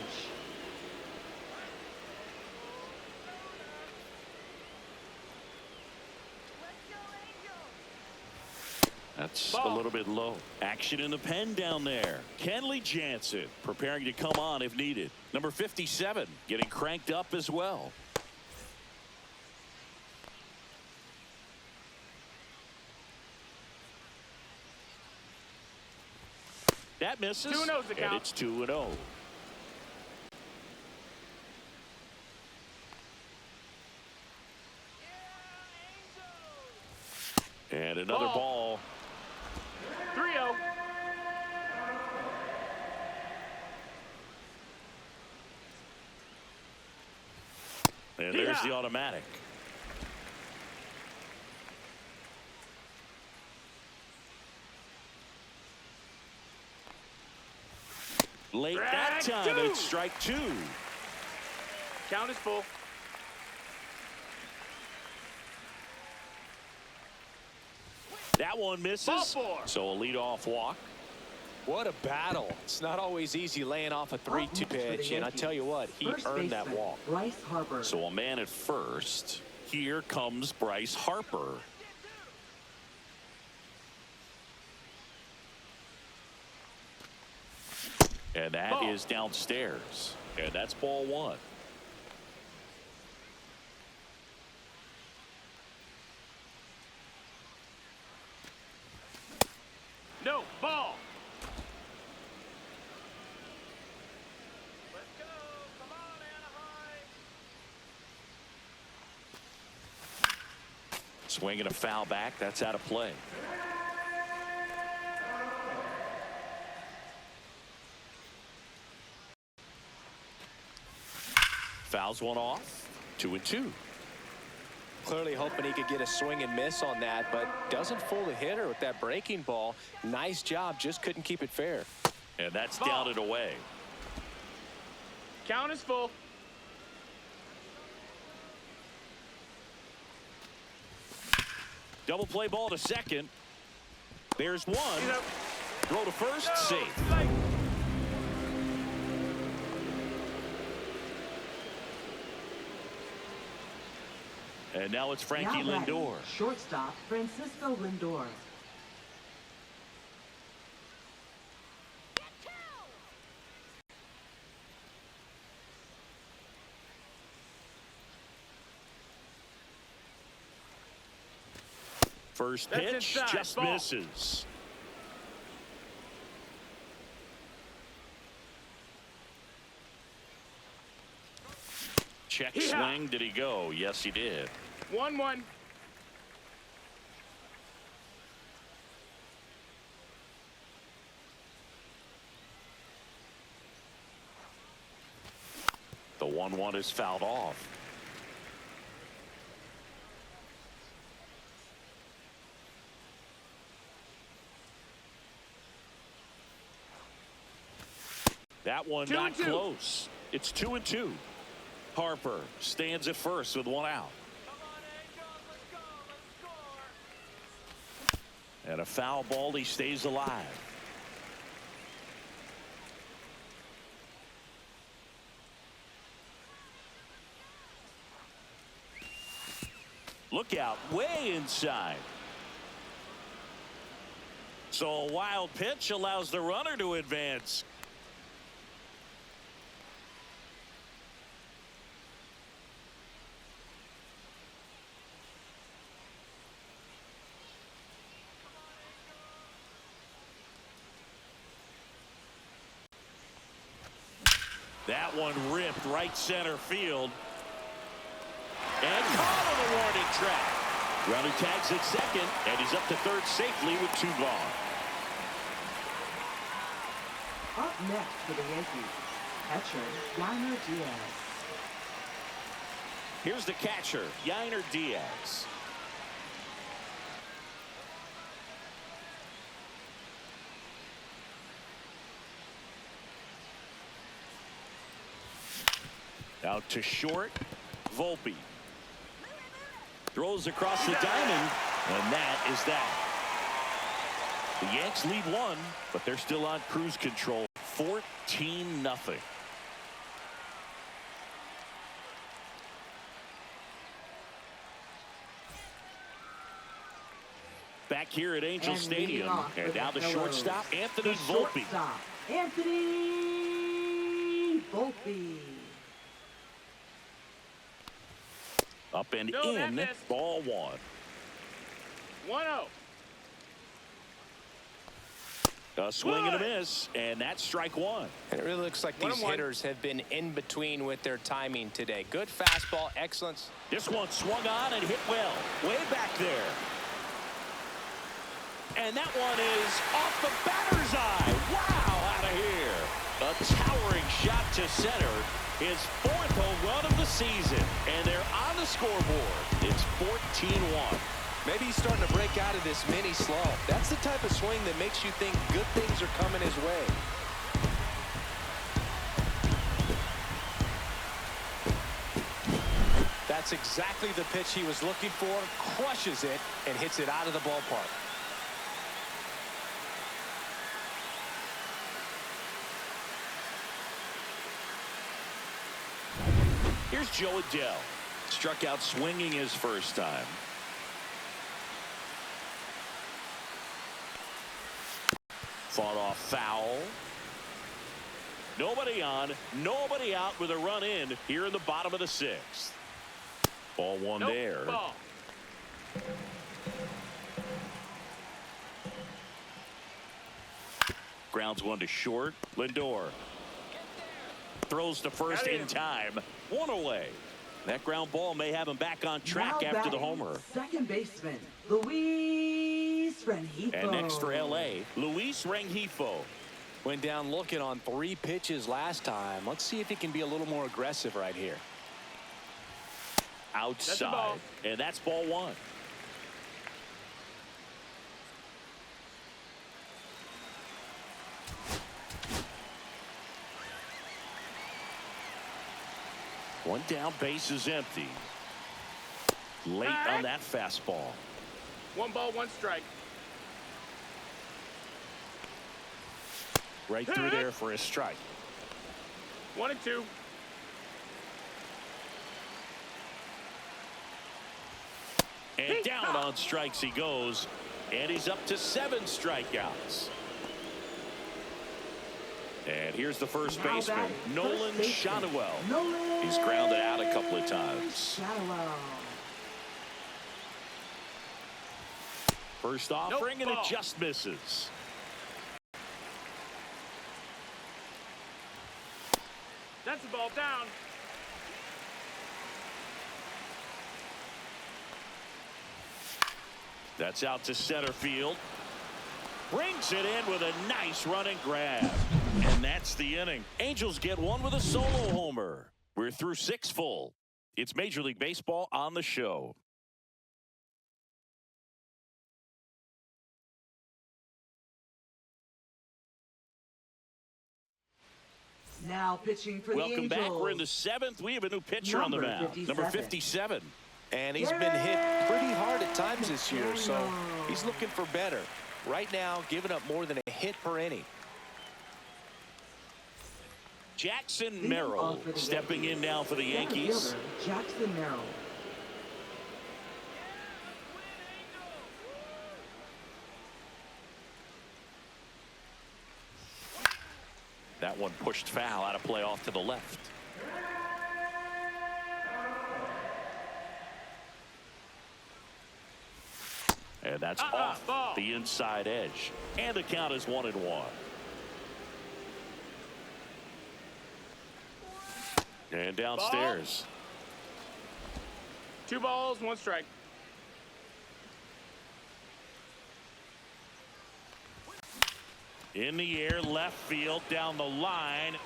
That's a little bit low. Action in the pen down there. Kenley Jansen preparing to come on if needed. Number 57 getting cranked up as well. That misses. 2-0's the count. And it's 2-0. And another ball. 3-0. And there's the automatic. Late that time, it's strike 2. Count is full. That one misses. Ball 4. So a leadoff walk. What a battle. It's not always easy laying off a 3-2 pitch, and I tell you what, he First earned that baseman, walk. Bryce Harper. So a man at first. Here comes Bryce Harper. And that is downstairs. And that's ball 1. No, ball. Swinging a foul back. That's out of play. Fouls one off. 2-2. Clearly hoping he could get a swing and miss on that, but doesn't fool the hitter with that breaking ball. Nice job, just couldn't keep it fair. And that's down and away. Count is full. Double play ball to second. There's one. Throw to first. Safe. And now it's Frankie Now batting, Lindor. Shortstop, Francisco Lindor. First That's pitch inside. just Ball. misses. Check swing. Did he go? Yes, he did. 1-1. The 1-1 is fouled off. That one not 2-2. close. It's 2-2. Harper stands at first with one out. And a foul ball. He stays alive. Look out, way inside. So a wild pitch allows the runner to advance. That one ripped right center field. And caught on the warning track. Runner tags at second, and he's up to third safely with 2 gone. Up next for the Yankees, catcher Yainer Diaz. Here's the catcher, Yainer Diaz. Out to short, Volpe. Throws across the diamond, and that is that. The Yanks lead 1, but they're still on cruise control. 14-0. Back here at Angel Stadium, and now the shortstop, Anthony Volpe. Anthony Volpe. Up and No, in, ball 1. 1-0. A swing and a miss, and that's strike 1. And it really looks like these hitters have been in between with their timing today. Good fastball, excellence. This one swung on and hit well, way back there. And that one is off the batter's eye. Wow, out of here. A towering shot to center. His 4th home run of the season. And they're on the scoreboard. It's 14-1. Maybe he's starting to break out of this mini slump. That's the type of swing that makes you think good things are coming his way. That's exactly the pitch he was looking for. Crushes it and hits it out of the ballpark. Here's Joe Adele. Struck out swinging his first time. Fought off foul. Nobody on, nobody out with a run in here in the bottom of the 6th. Ball 1 there. Ball. Grounds 1 to short. Lindor throws to first in time. 1 away. That ground ball may have him back on track Now after the batting, homer. second baseman Luis Rengifo. And next for L.A., Luis Rengifo. Went down looking on 3 pitches last time. Let's see if he can be a little more aggressive right here. Outside. And that's ball 1. One down, base is empty. Late on that fastball. 1 ball, 1 strike. Right through there for a strike. 1-2. And down on strikes he goes. And he's up to 7 strikeouts. And here's the first baseman, Nolan Shotwell. He's grounded out a couple of times. First offering, and it just misses. That's the ball down. That's out to center field. Brings it in with a nice running grab. And that's the inning. Angels get 1 with a solo homer. We're through 6 full. It's Major League Baseball on the show. Now pitching for the Welcome Angels. back. We're in the 7th. We have a new pitcher on the mound. Number 57. And he's been hit pretty hard at times this year, so he's looking for better. Right now, giving up more than a hit per inning. Jackson Merrill stepping in now for the Yankees. Jackson Merrill. one pushed foul out of play off to the left. And that's off ball. the inside edge. And the count is 1-1. And downstairs. Ball. 2 balls, 1 strike. In the air, left field, down the line.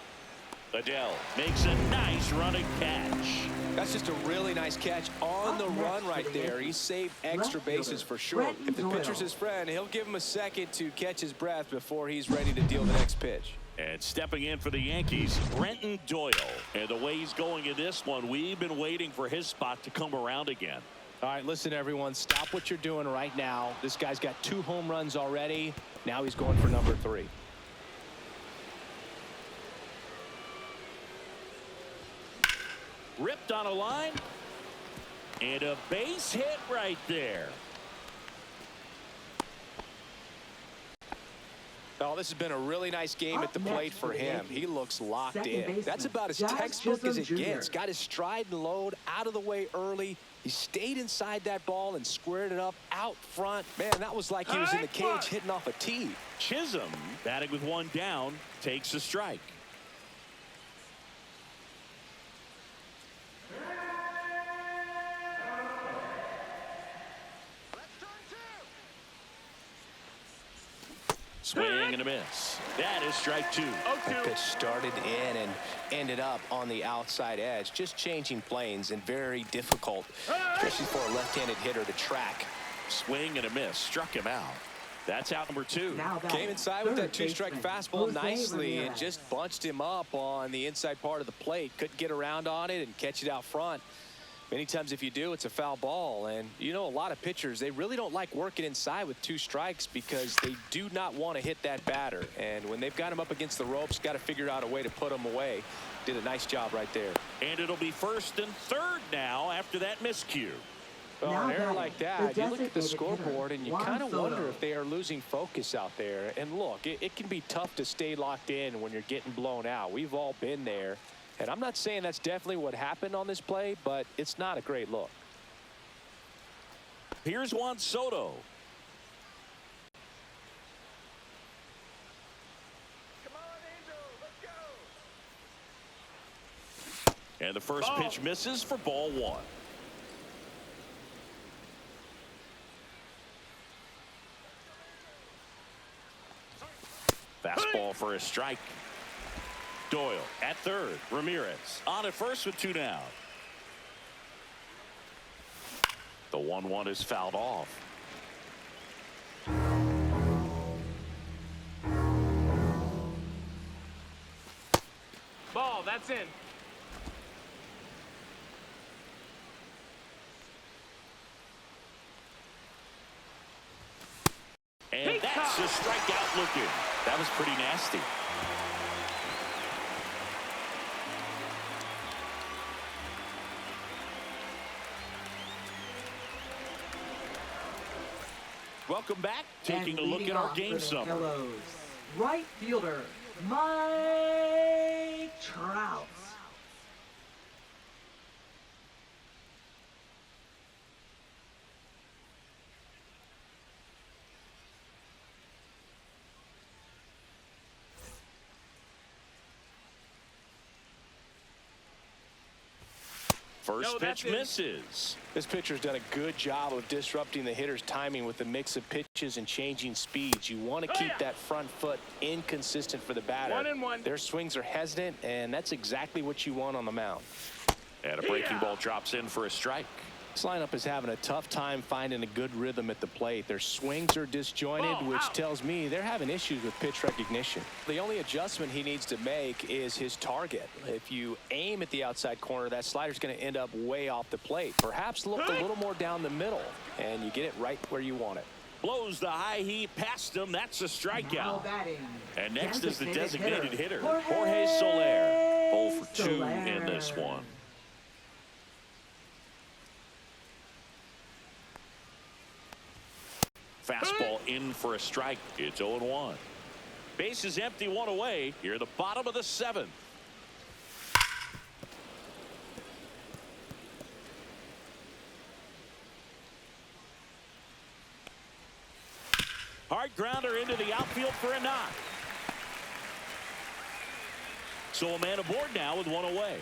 Adele makes a nice running catch. That's just a really nice catch on the run right there. He saved extra bases for sure. If the pitcher's his friend, he'll give him a second to catch his breath before he's ready to deal the next pitch. And stepping in for the Yankees, Brenton Doyle. And the way he's going in this one, we've been waiting for his spot to come around again. All right, listen, everyone, stop what you're doing right now. This guy's got 2 home runs already. Now he's going for number 3. Ripped on a line. And a base hit right there. Oh, this has been a really nice game at the plate for him. He looks locked in. That's about as textbook as it gets. Got his stride and load out of the way early. He stayed inside that ball and squared it up out front. Man, that was like he was in the cage hitting off a tee. Chisholm, batting with 1 down, takes a strike. Swing and a miss. That is strike 2. That pitch started in and ended up on the outside edge. Just changing planes and very difficult, especially for a left-handed hitter to track. Swing and a miss. Struck him out. That's out number 2. Came inside with that 2-strike fastball nicely and just bunched him up on the inside part of the plate. Couldn't get around on it and catch it out front. Many times if you do, it's a foul ball. And you know, a lot of pitchers, they really don't like working inside with 2 strikes because they do not want to hit that batter. And when they've got him up against the ropes, got to figure out a way to put him away. Did a nice job right there. And it'll be 1st and 3rd now after that miscue. Well, an error like that, you look at the scoreboard and you kind of wonder if they are losing focus out there. And look, it can be tough to stay locked in when you're getting blown out. We've all been there. And I'm not saying that's definitely what happened on this play, but it's not a great look. Here's Juan Soto. Come on, Angel, let's go. And the first pitch misses for ball 1. Fastball for a strike. Doyle at 3rd. Ramirez on at 1st with 2 down. The 1-1 is fouled off. Ball, that's in. And that's a strikeout looking. That was pretty nasty. Welcome back. Taking a look at our game summary. Right fielder, Mike Trout. First pitch misses. This pitcher's done a good job of disrupting the hitter's timing with a mix of pitches and changing speeds. You want to keep that front foot inconsistent for the batter. 1-1. Their swings are hesitant, and that's exactly what you want on the mound. And a breaking ball drops in for a strike. This lineup is having a tough time finding a good rhythm at the plate. Their swings are disjointed, which tells me they're having issues with pitch recognition. The only adjustment he needs to make is his target. If you aim at the outside corner, that slider's going to end up way off the plate. Perhaps look a little more down the middle, and you get it right where you want it. Blows the high heat past him. That's a strikeout. And next is the designated hitter, Jorge Soler. 0 for 2 in this one. Fastball in for a strike. It's 0-1. Base is empty, one away. Here, the bottom of the 7th. Hard grounder into the outfield for a knock. So a man aboard now with one away.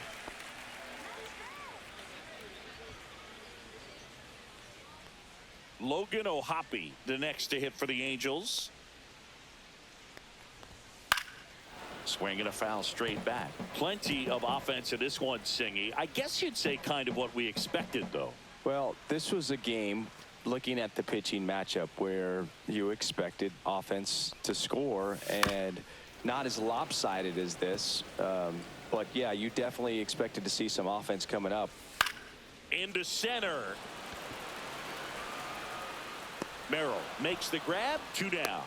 Logan O'Hoppe, the next to hit for the Angels. Swing and a foul straight back. Plenty of offense in this one, Singy. I guess you'd say kind of what we expected, though. Well, this was a game, looking at the pitching matchup, where you expected offense to score, and not as lopsided as this. But, yeah, you definitely expected to see some offense coming up. Into center. Merrill makes the grab. 2 down.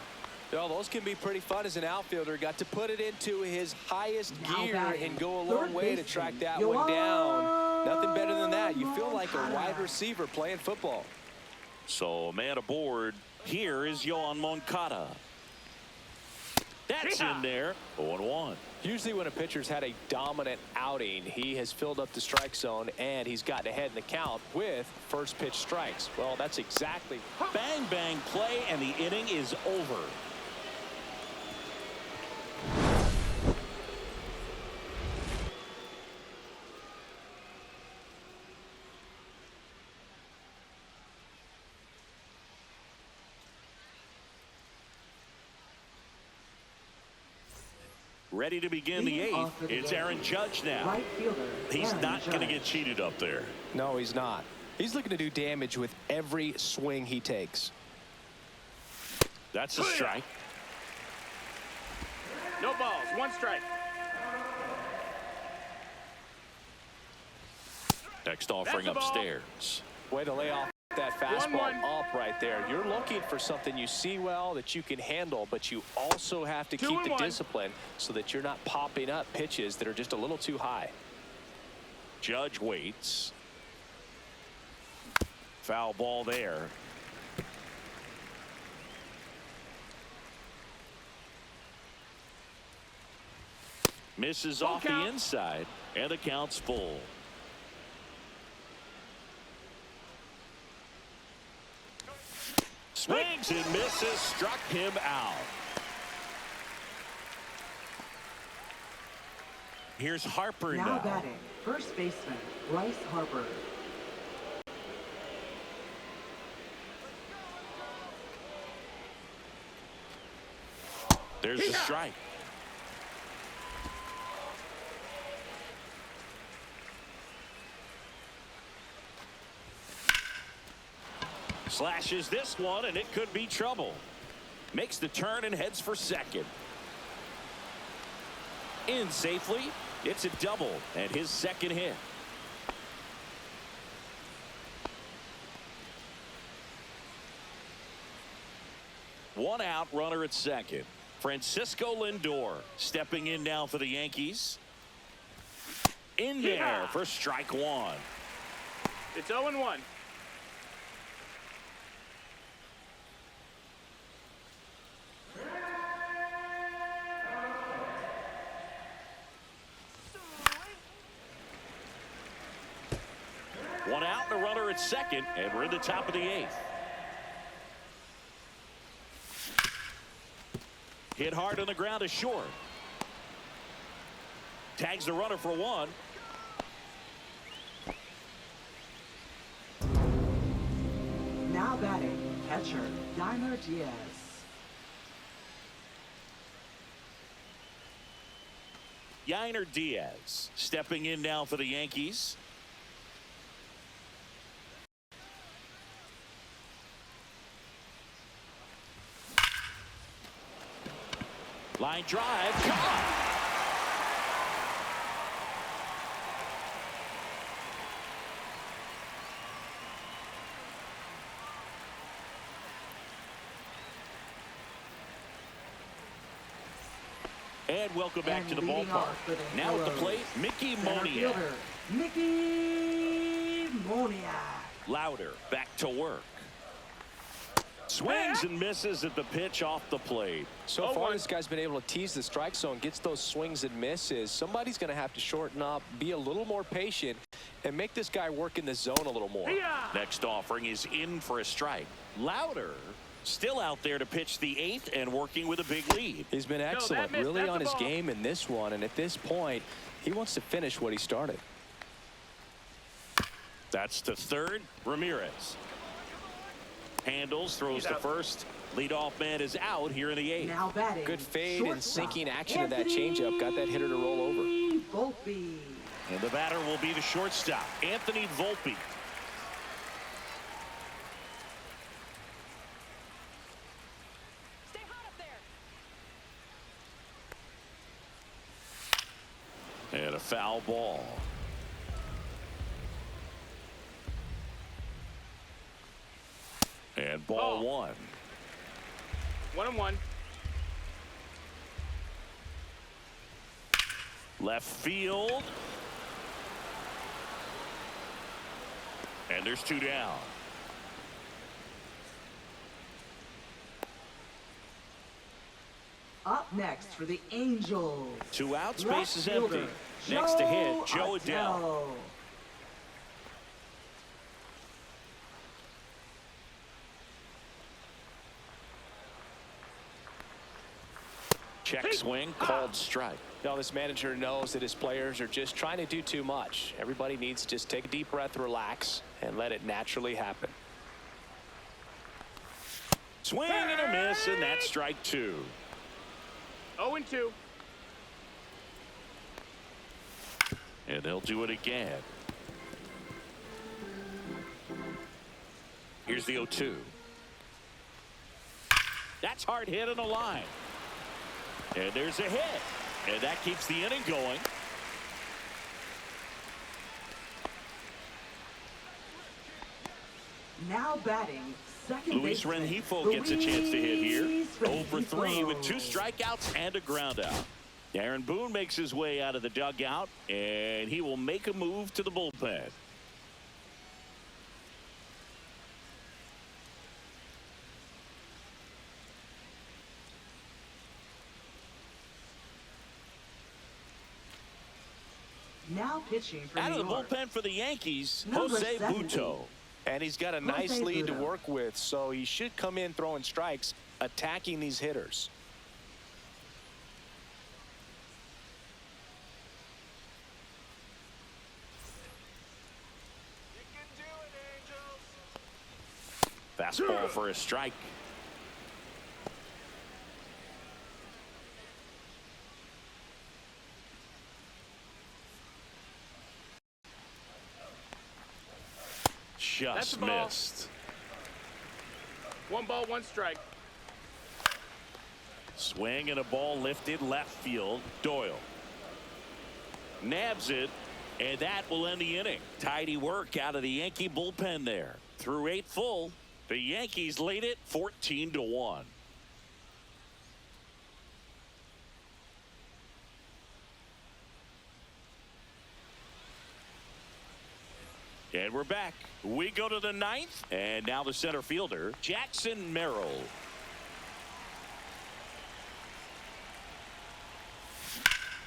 Well, those can be pretty fun as an outfielder. Got to put it into his highest gear and go a long way to track that one down. Nothing better than that. You feel like a wide receiver playing football. So a man aboard. Here is Yoan Moncada. That's in there. 0-1. Usually when a pitcher's had a dominant outing, he has filled up the strike zone and he's gotten ahead in the count with first pitch strikes. Well, that's exactly. Bang, bang play, and the inning is over. Ready to begin the 8th. It's Aaron Judge now. Right fielder, He's Aaron not going to Judge. get cheated up there. No, he's not. He's looking to do damage with every swing he takes. That's a strike. No balls. 1 strike. Next offering That's the ball. upstairs. Way to lay off that fastball 1-1. up right there. You're looking for something you see well that you can handle, but you also have to keep the 2-1. discipline so that you're not popping up pitches that are just a little too high. Judge waits. Foul ball there. Misses Full off count. the inside, and the count's full. Swings and misses, struck him out. Here's Harper Now now. batting, first baseman, Bryce Harper. There's the strike. Slashes this one, and it could be trouble. Makes the turn and heads for second. In safely. It's a double and his second hit. One out, runner at second. Francisco Lindor stepping in now for the Yankees. In there for strike 1. It's 0-1. One out and a runner at second, and we're in the top of the 8th. Hit hard on the ground is short. Tags the runner for 1. Now batting, catcher, Yainer Diaz. Yainer Diaz stepping in now for the Yankees. Line drive, caught. And welcome back And to the leading ballpark. off for the Now at the Heroes, plate, Mickey center Moniak. fielder, Mickey Moniak. Louder back to work. Swings and misses at the pitch off the plate. So far, this guy's been able to tease the strike zone, gets those swings and misses. Somebody's going to have to shorten up, be a little more patient, and make this guy work in the zone a little more. Next offering is in for a strike. Louder still out there to pitch the 8th and working with a big lead. He's been excellent, really on his game in this one, and at this point, he wants to finish what he started. That's to third. Ramirez handles, throws to first. Leadoff man is out here in the 8th. Now batting. Good fade and shortstop, sinking action of that changeup got that hitter to roll over. Volpe. And the batter will be the shortstop, Anthony Volpe. Stay hot up there. And a foul ball. And ball 1. 1-1. Left field. And there's 2 down. Up next for the Angels. 2 outs, Left base is fielder, empty. Next to hit, Joe Adell. Adell. Check swing, called strike. Now, this manager knows that his players are just trying to do too much. Everybody needs to just take a deep breath, relax, and let it naturally happen. Swing and a miss, and that's strike 2. 0-2. And they'll do it again. Here's the 0-2. That's hard hit on the line. And there's a hit. And that keeps the inning going. Now batting, second Luis baseman, Rengifo gets a chance to hit here. Luis 0 for 3 Rengifo. with 2 strikeouts and a ground out. Aaron Boone makes his way out of the dugout, and he will make a move to the bullpen. Now pitching for Out New of the York. bullpen for the Yankees, Number Jose 70. Butto. And he's got a nice lead to work with, so he should come in throwing strikes, attacking these hitters. Fastball for a strike. That's Just a ball. missed. 1 ball, 1 strike. Swing and a ball lifted left field. Doyle nabs it, and that will end the inning. Tidy work out of the Yankee bullpen there. Through 8 full, the Yankees lead it 14-1. And we're back. We go to the 9th, and now the center fielder, Jackson Merrill.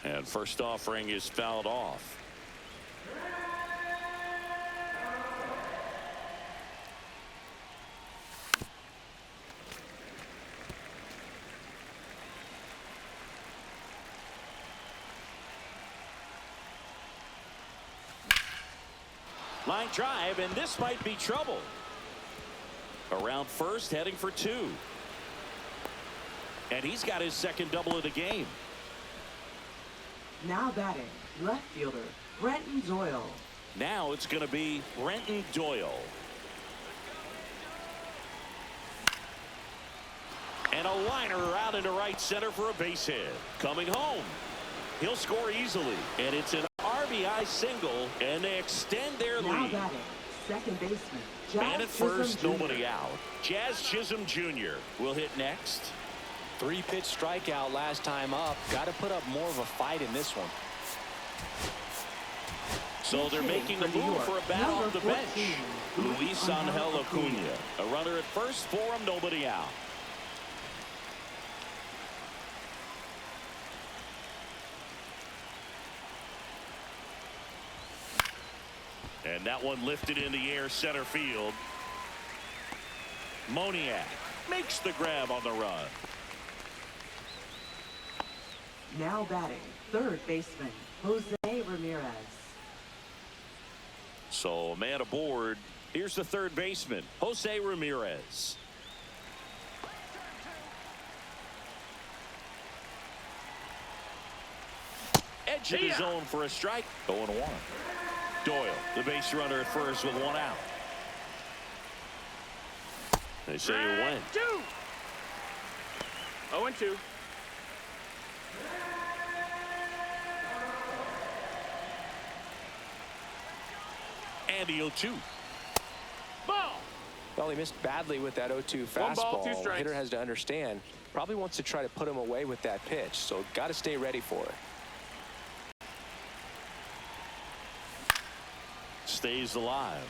And first offering is fouled off. Line drive, and this might be trouble. Around first, heading for 2. And he's got his second double of the game. Now batting, left fielder, Brenton Doyle. Now it's going to be Brenton Doyle. And a liner out into right center for a base hit. Coming home. He'll score easily. And it's an RBI single, and they extend their Now lead. batting, second baseman, And at Jazz first, Chisholm Jr. nobody out. Jazz Chisholm Jr. will hit next. 3-pitch strikeout last time up. Got to put up more of a fight in this one. So they're making a move for a bat off the bench. Luis Angel Acuna. A runner at first for him, nobody out. And that one lifted in the air, center field. Moniak makes the grab on the run. Now batting, third baseman, Jose Ramirez. So a man aboard. Here's the third baseman, Jose Ramirez. Edge of the zone for a strike. 0-1. Doyle, the base runner at first with one out. They say you win. 0-2. And the 0-2. Ball. Well, he missed badly with that 0-2 1 ball, fastball. 2 The strikes. hitter has to understand. Probably wants to try to put him away with that pitch, so got to stay ready for it. Stays alive.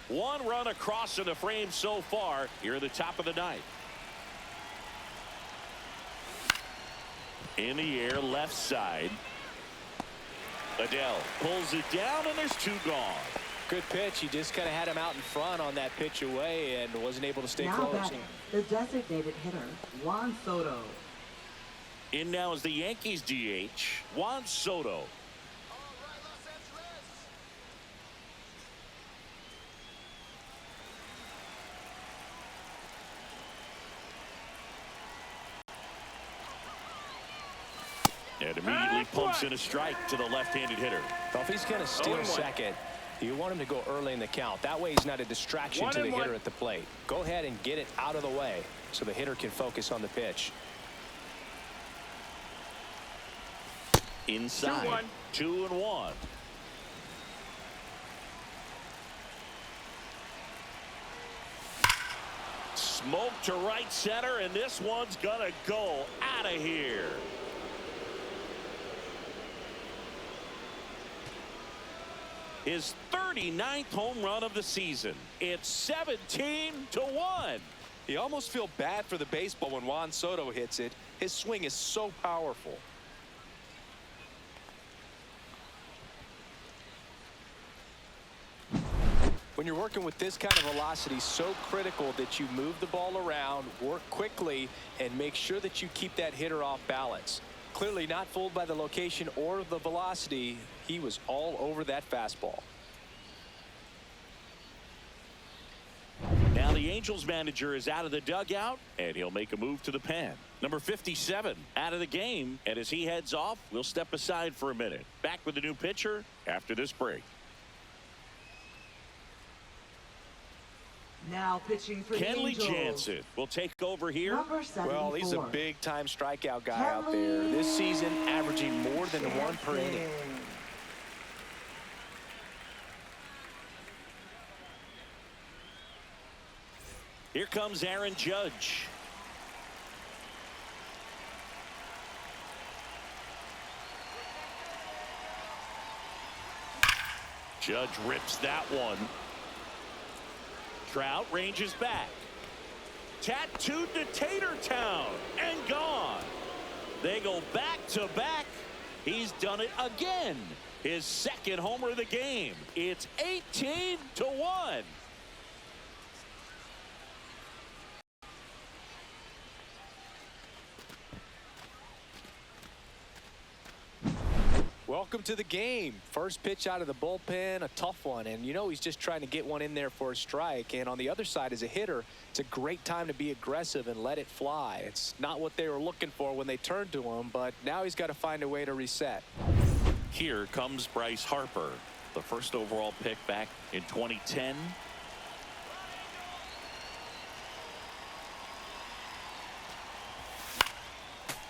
One run across in the frame so far here at the top of the ninth. In the air, left side. Adele pulls it down, and there's 2 gone. Good pitch. He just kind of had him out in front on that pitch away and wasn't able to stay Now close. batting, the designated hitter, Juan Soto. In now is the Yankees DH, Juan Soto. And immediately pumps in a strike to the left-handed hitter. Well, if he's going to steal 0-1. second, you want him to go early in the count. That way he's not a distraction to the 1-1. hitter at the plate. Go ahead and get it out of the way so the hitter can focus on the pitch. Inside. 2-1. Smoke to right center, and this one's gonna go out of here. His 39th home run of the season. It's 17-1. You almost feel bad for the baseball when Juan Soto hits it. His swing is so powerful. When you're working with this kind of velocity, so critical that you move the ball around, work quickly, and make sure that you keep that hitter off balance. Clearly not fooled by the location or the velocity. He was all over that fastball. Now the Angels manager is out of the dugout, and he'll make a move to the pen. Number 57 out of the game, and as he heads off, we'll step aside for a minute. Back with the new pitcher after this break. Now pitching for the Kenley Angels. Jansen will take over here. Number 74. Well, he's a big-time strikeout guy out there. This season, averaging more than 1 per inning. Here comes Aaron Judge. Judge rips that one. Trout ranges back. Tattooed to Tatertown and gone. They go back to back. He's done it again. His second homer of the game. It's 18-1. Welcome to the game. First pitch out of the bullpen, a tough one. And you know he's just trying to get one in there for a strike. And on the other side, as a hitter, it's a great time to be aggressive and let it fly. It's not what they were looking for when they turned to him, but now he's got to find a way to reset. Here comes Bryce Harper, the first overall pick back in 2010.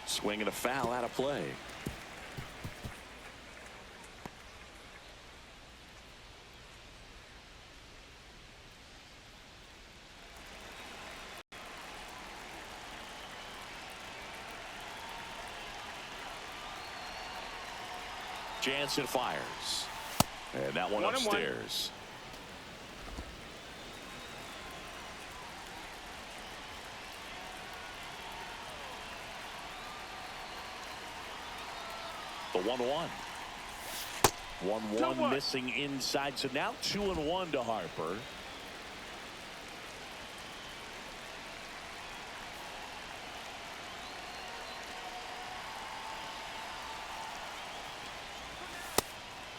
Swinging a foul out of play. Jansen fires. And that one upstairs. The 1-1. 1-1 missing inside. So now 2-1 to Harper.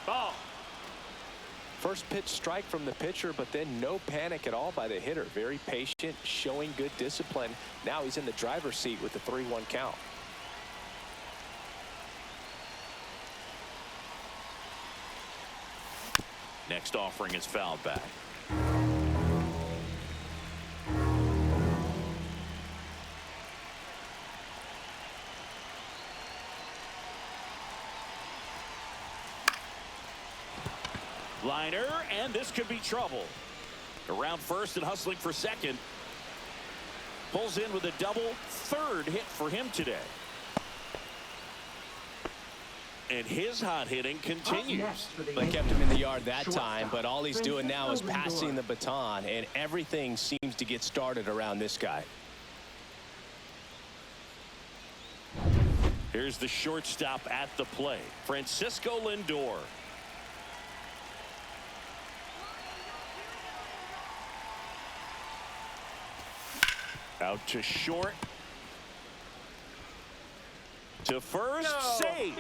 Ball. First pitch strike from the pitcher, but then no panic at all by the hitter. Very patient, showing good discipline. Now he's in the driver's seat with the 3-1 count. Next offering is fouled back. Liner, and this could be trouble. Around first and hustling for second. Pulls in with a double. Third hit for him today. And his hot hitting continues. They kept him in the yard that time, but all he's doing now is passing the baton, and everything seems to get started around this guy. Here's the shortstop at the plate, Francisco Lindor. Out to short. To first, safe.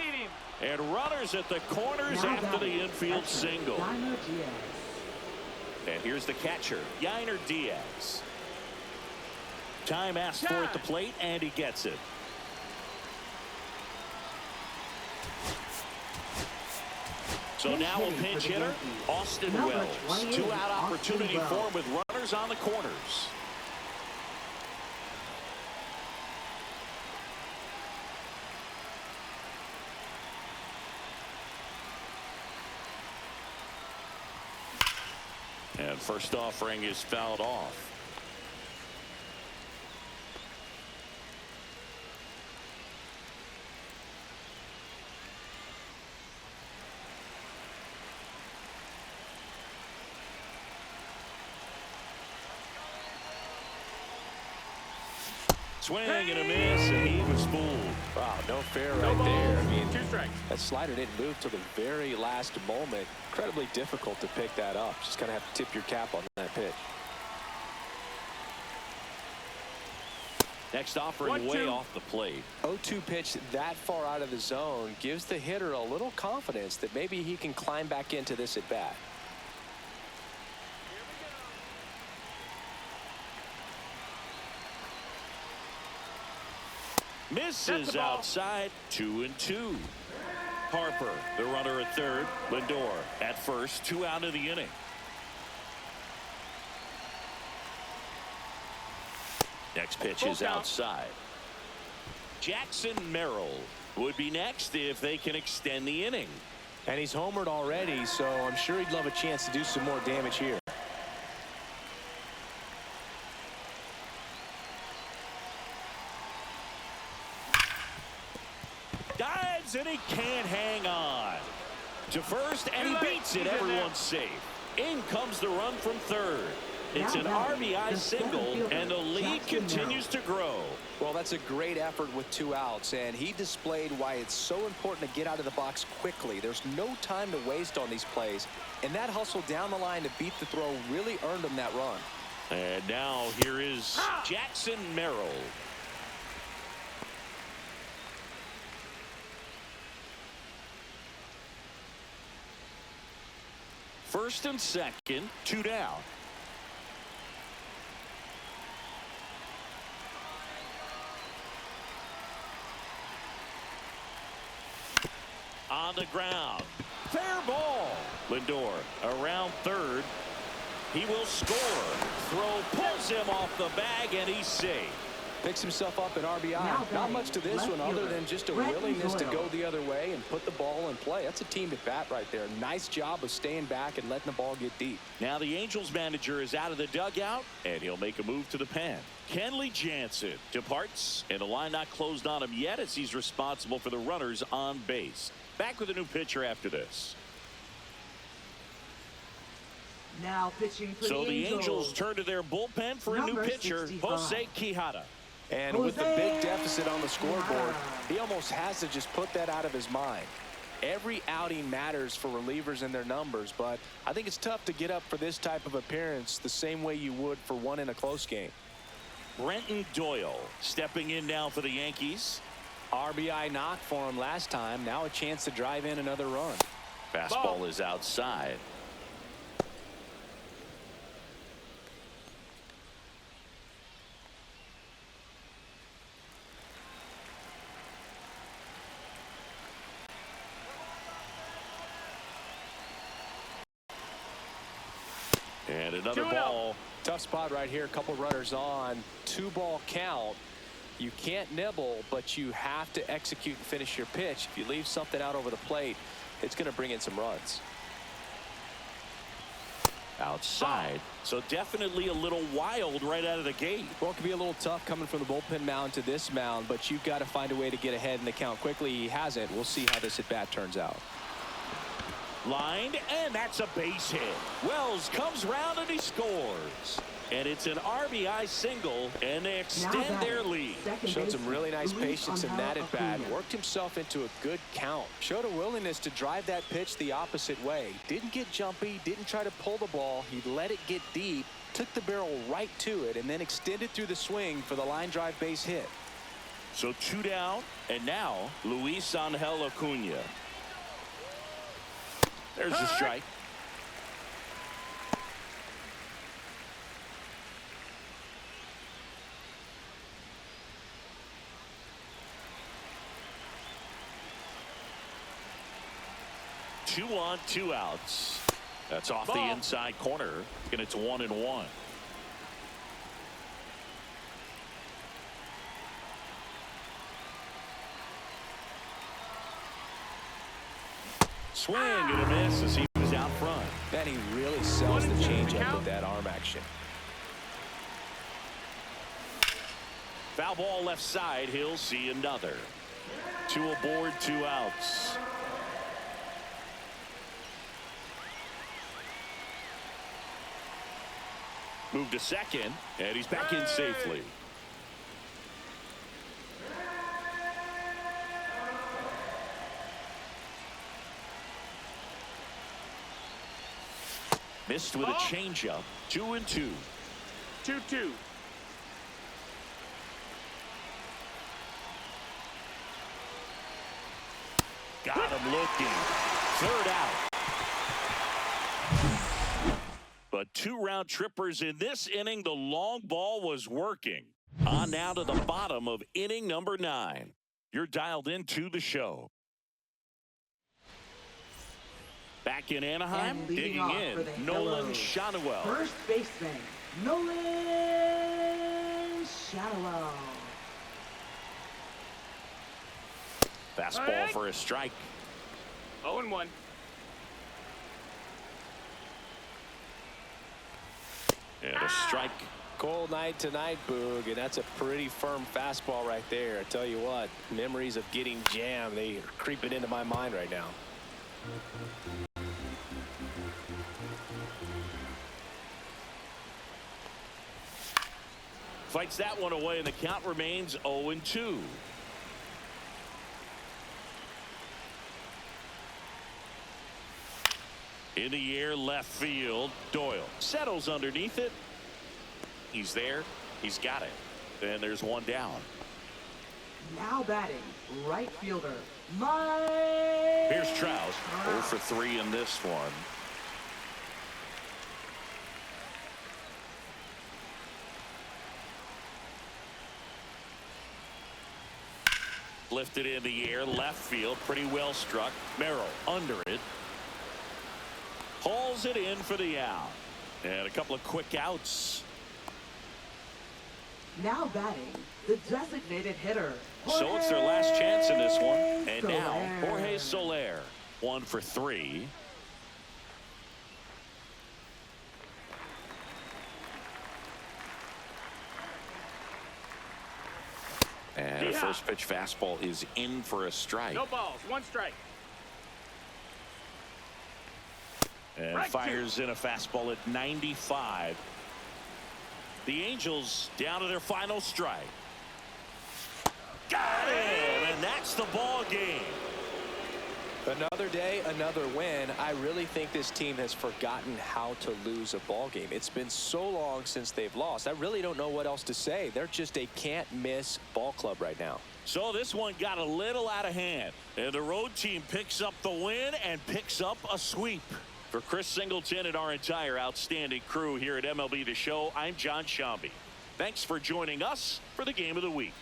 And runners at the corners after the infield single. And here's the catcher, Yainer Diaz. Time asked for at the plate, and he gets it. So now a pinch hitter, Austin Wells. 2-out opportunity for him with runners on the corners. And first offering is fouled off. Swing and a miss, and he was fooled. Wow, no fair right there. I mean, 2 strikes. that slider didn't move till the very last moment. Incredibly difficult to pick that up. Just kind of have to tip your cap on that pitch. Next offering way off the plate. 0-2 pitch that far out of the zone gives the hitter a little confidence that maybe he can climb back into this at bat. Misses outside. 2-2. Harper, the runner at third. Lindor at first. 2 out of the inning. Next pitch is outside. Jackson Merrill would be next if they can extend the inning. And he's homered already, so I'm sure he'd love a chance to do some more damage here. Dives, and he can't hang on. To first, and he beats it. Everyone's safe. In comes the run from third. It's an RBI single, and the lead continues to grow. Well, that's a great effort with 2 outs, and he displayed why it's so important to get out of the box quickly. There's no time to waste on these plays, and that hustle down the line to beat the throw really earned him that run. And now here is Jackson Merrill. First and second, 2 down. On the ground. Fair ball. Lindor around third. He will score. Throw pulls him off the bag, and he's safe. Picks himself up in RBI. Not much to this one other than just a willingness to go the other way and put the ball in play. That's a team at bat right there. Nice job of staying back and letting the ball get deep. Now the Angels manager is out of the dugout, and he'll make a move to the pen. Kenley Jansen departs, and the line not closed on him yet as he's responsible for the runners on base. Back with a new pitcher after this. Now pitching for So the the Angels Angels. turn to their bullpen for a new Number pitcher, 65. Jose Quijada. And with the big deficit on the scoreboard, he almost has to just put that out of his mind. Every outing matters for relievers and their numbers, but I think it's tough to get up for this type of appearance the same way you would for one in a close game. Brenton Doyle stepping in now for the Yankees. RBI knock for him last time. Now a chance to drive in another run. Fastball is outside. And another ball. Tough spot right here. A couple runners on. 2-ball count. You can't nibble, but you have to execute and finish your pitch. If you leave something out over the plate, it's going to bring in some runs. Outside. So definitely a little wild right out of the gate. Well, it can be a little tough coming from the bullpen mound to this mound, but you've got to find a way to get ahead in the count quickly. He hasn't. We'll see how this at-bat turns out. Lined, and that's a base hit. Wells comes round and he scores. And it's an RBI single, and they extend their lead. Showed some really nice patience in that at-bat. Worked himself into a good count. Showed a willingness to drive that pitch the opposite way. Didn't get jumpy, didn't try to pull the ball. He let it get deep, took the barrel right to it, and then extended through the swing for the line drive base hit. So 2 down, and now Luis Angel Acuna. There's the strike. Two on, 2 outs. That's off the inside corner, and it's 1-1. Swing and a miss as he was out front. And he really sells the changeup with that arm action. Foul ball left side. He'll see another. 2 aboard, 2 outs. Move to second, and he's back in safely. Missed with a changeup. 2-2. 2-2. Got him looking. 3rd out. But 2 round trippers in this inning. The long ball was working. On now to the bottom of inning number 9. You're dialed into the show. Back in Anaheim, digging in, Nolan Schanuel. First baseman, Nolan Schanuel. Fastball for a strike. 0-1. And a strike. Cold night tonight, Boog, and that's a pretty firm fastball right there. I tell you what, memories of getting jammed, they are creeping into my mind right now. Fights that one away, and the count remains 0-2. In the air, left field. Doyle settles underneath it. He's there. He's got it. And there's 1 down. Now batting, right fielder, Mike. Here's Trout. 0 for 3 in this one. Lifted in the air, left field, pretty well struck. Merrill under it. Hauls it in for the out. And a couple of quick outs. Now batting, the designated hitter. So it's their last chance in this one. And Soler. now Jorge Soler. 1 for 3. And a first pitch fastball is in for a strike. No balls. 1 strike. And Right fires in a fastball at 95. The Angels down to their final strike. Got him, and that's the ball game. Another day, another win. I really think this team has forgotten how to lose a ball game. It's been so long since they've lost. I really don't know what else to say. They're just a can't-miss ball club right now. So this one got a little out of hand, and the road team picks up the win and picks up a sweep. For Chris Singleton and our entire outstanding crew here at MLB The Show, I'm John Shambi. Thanks for joining us for the Game of the Week.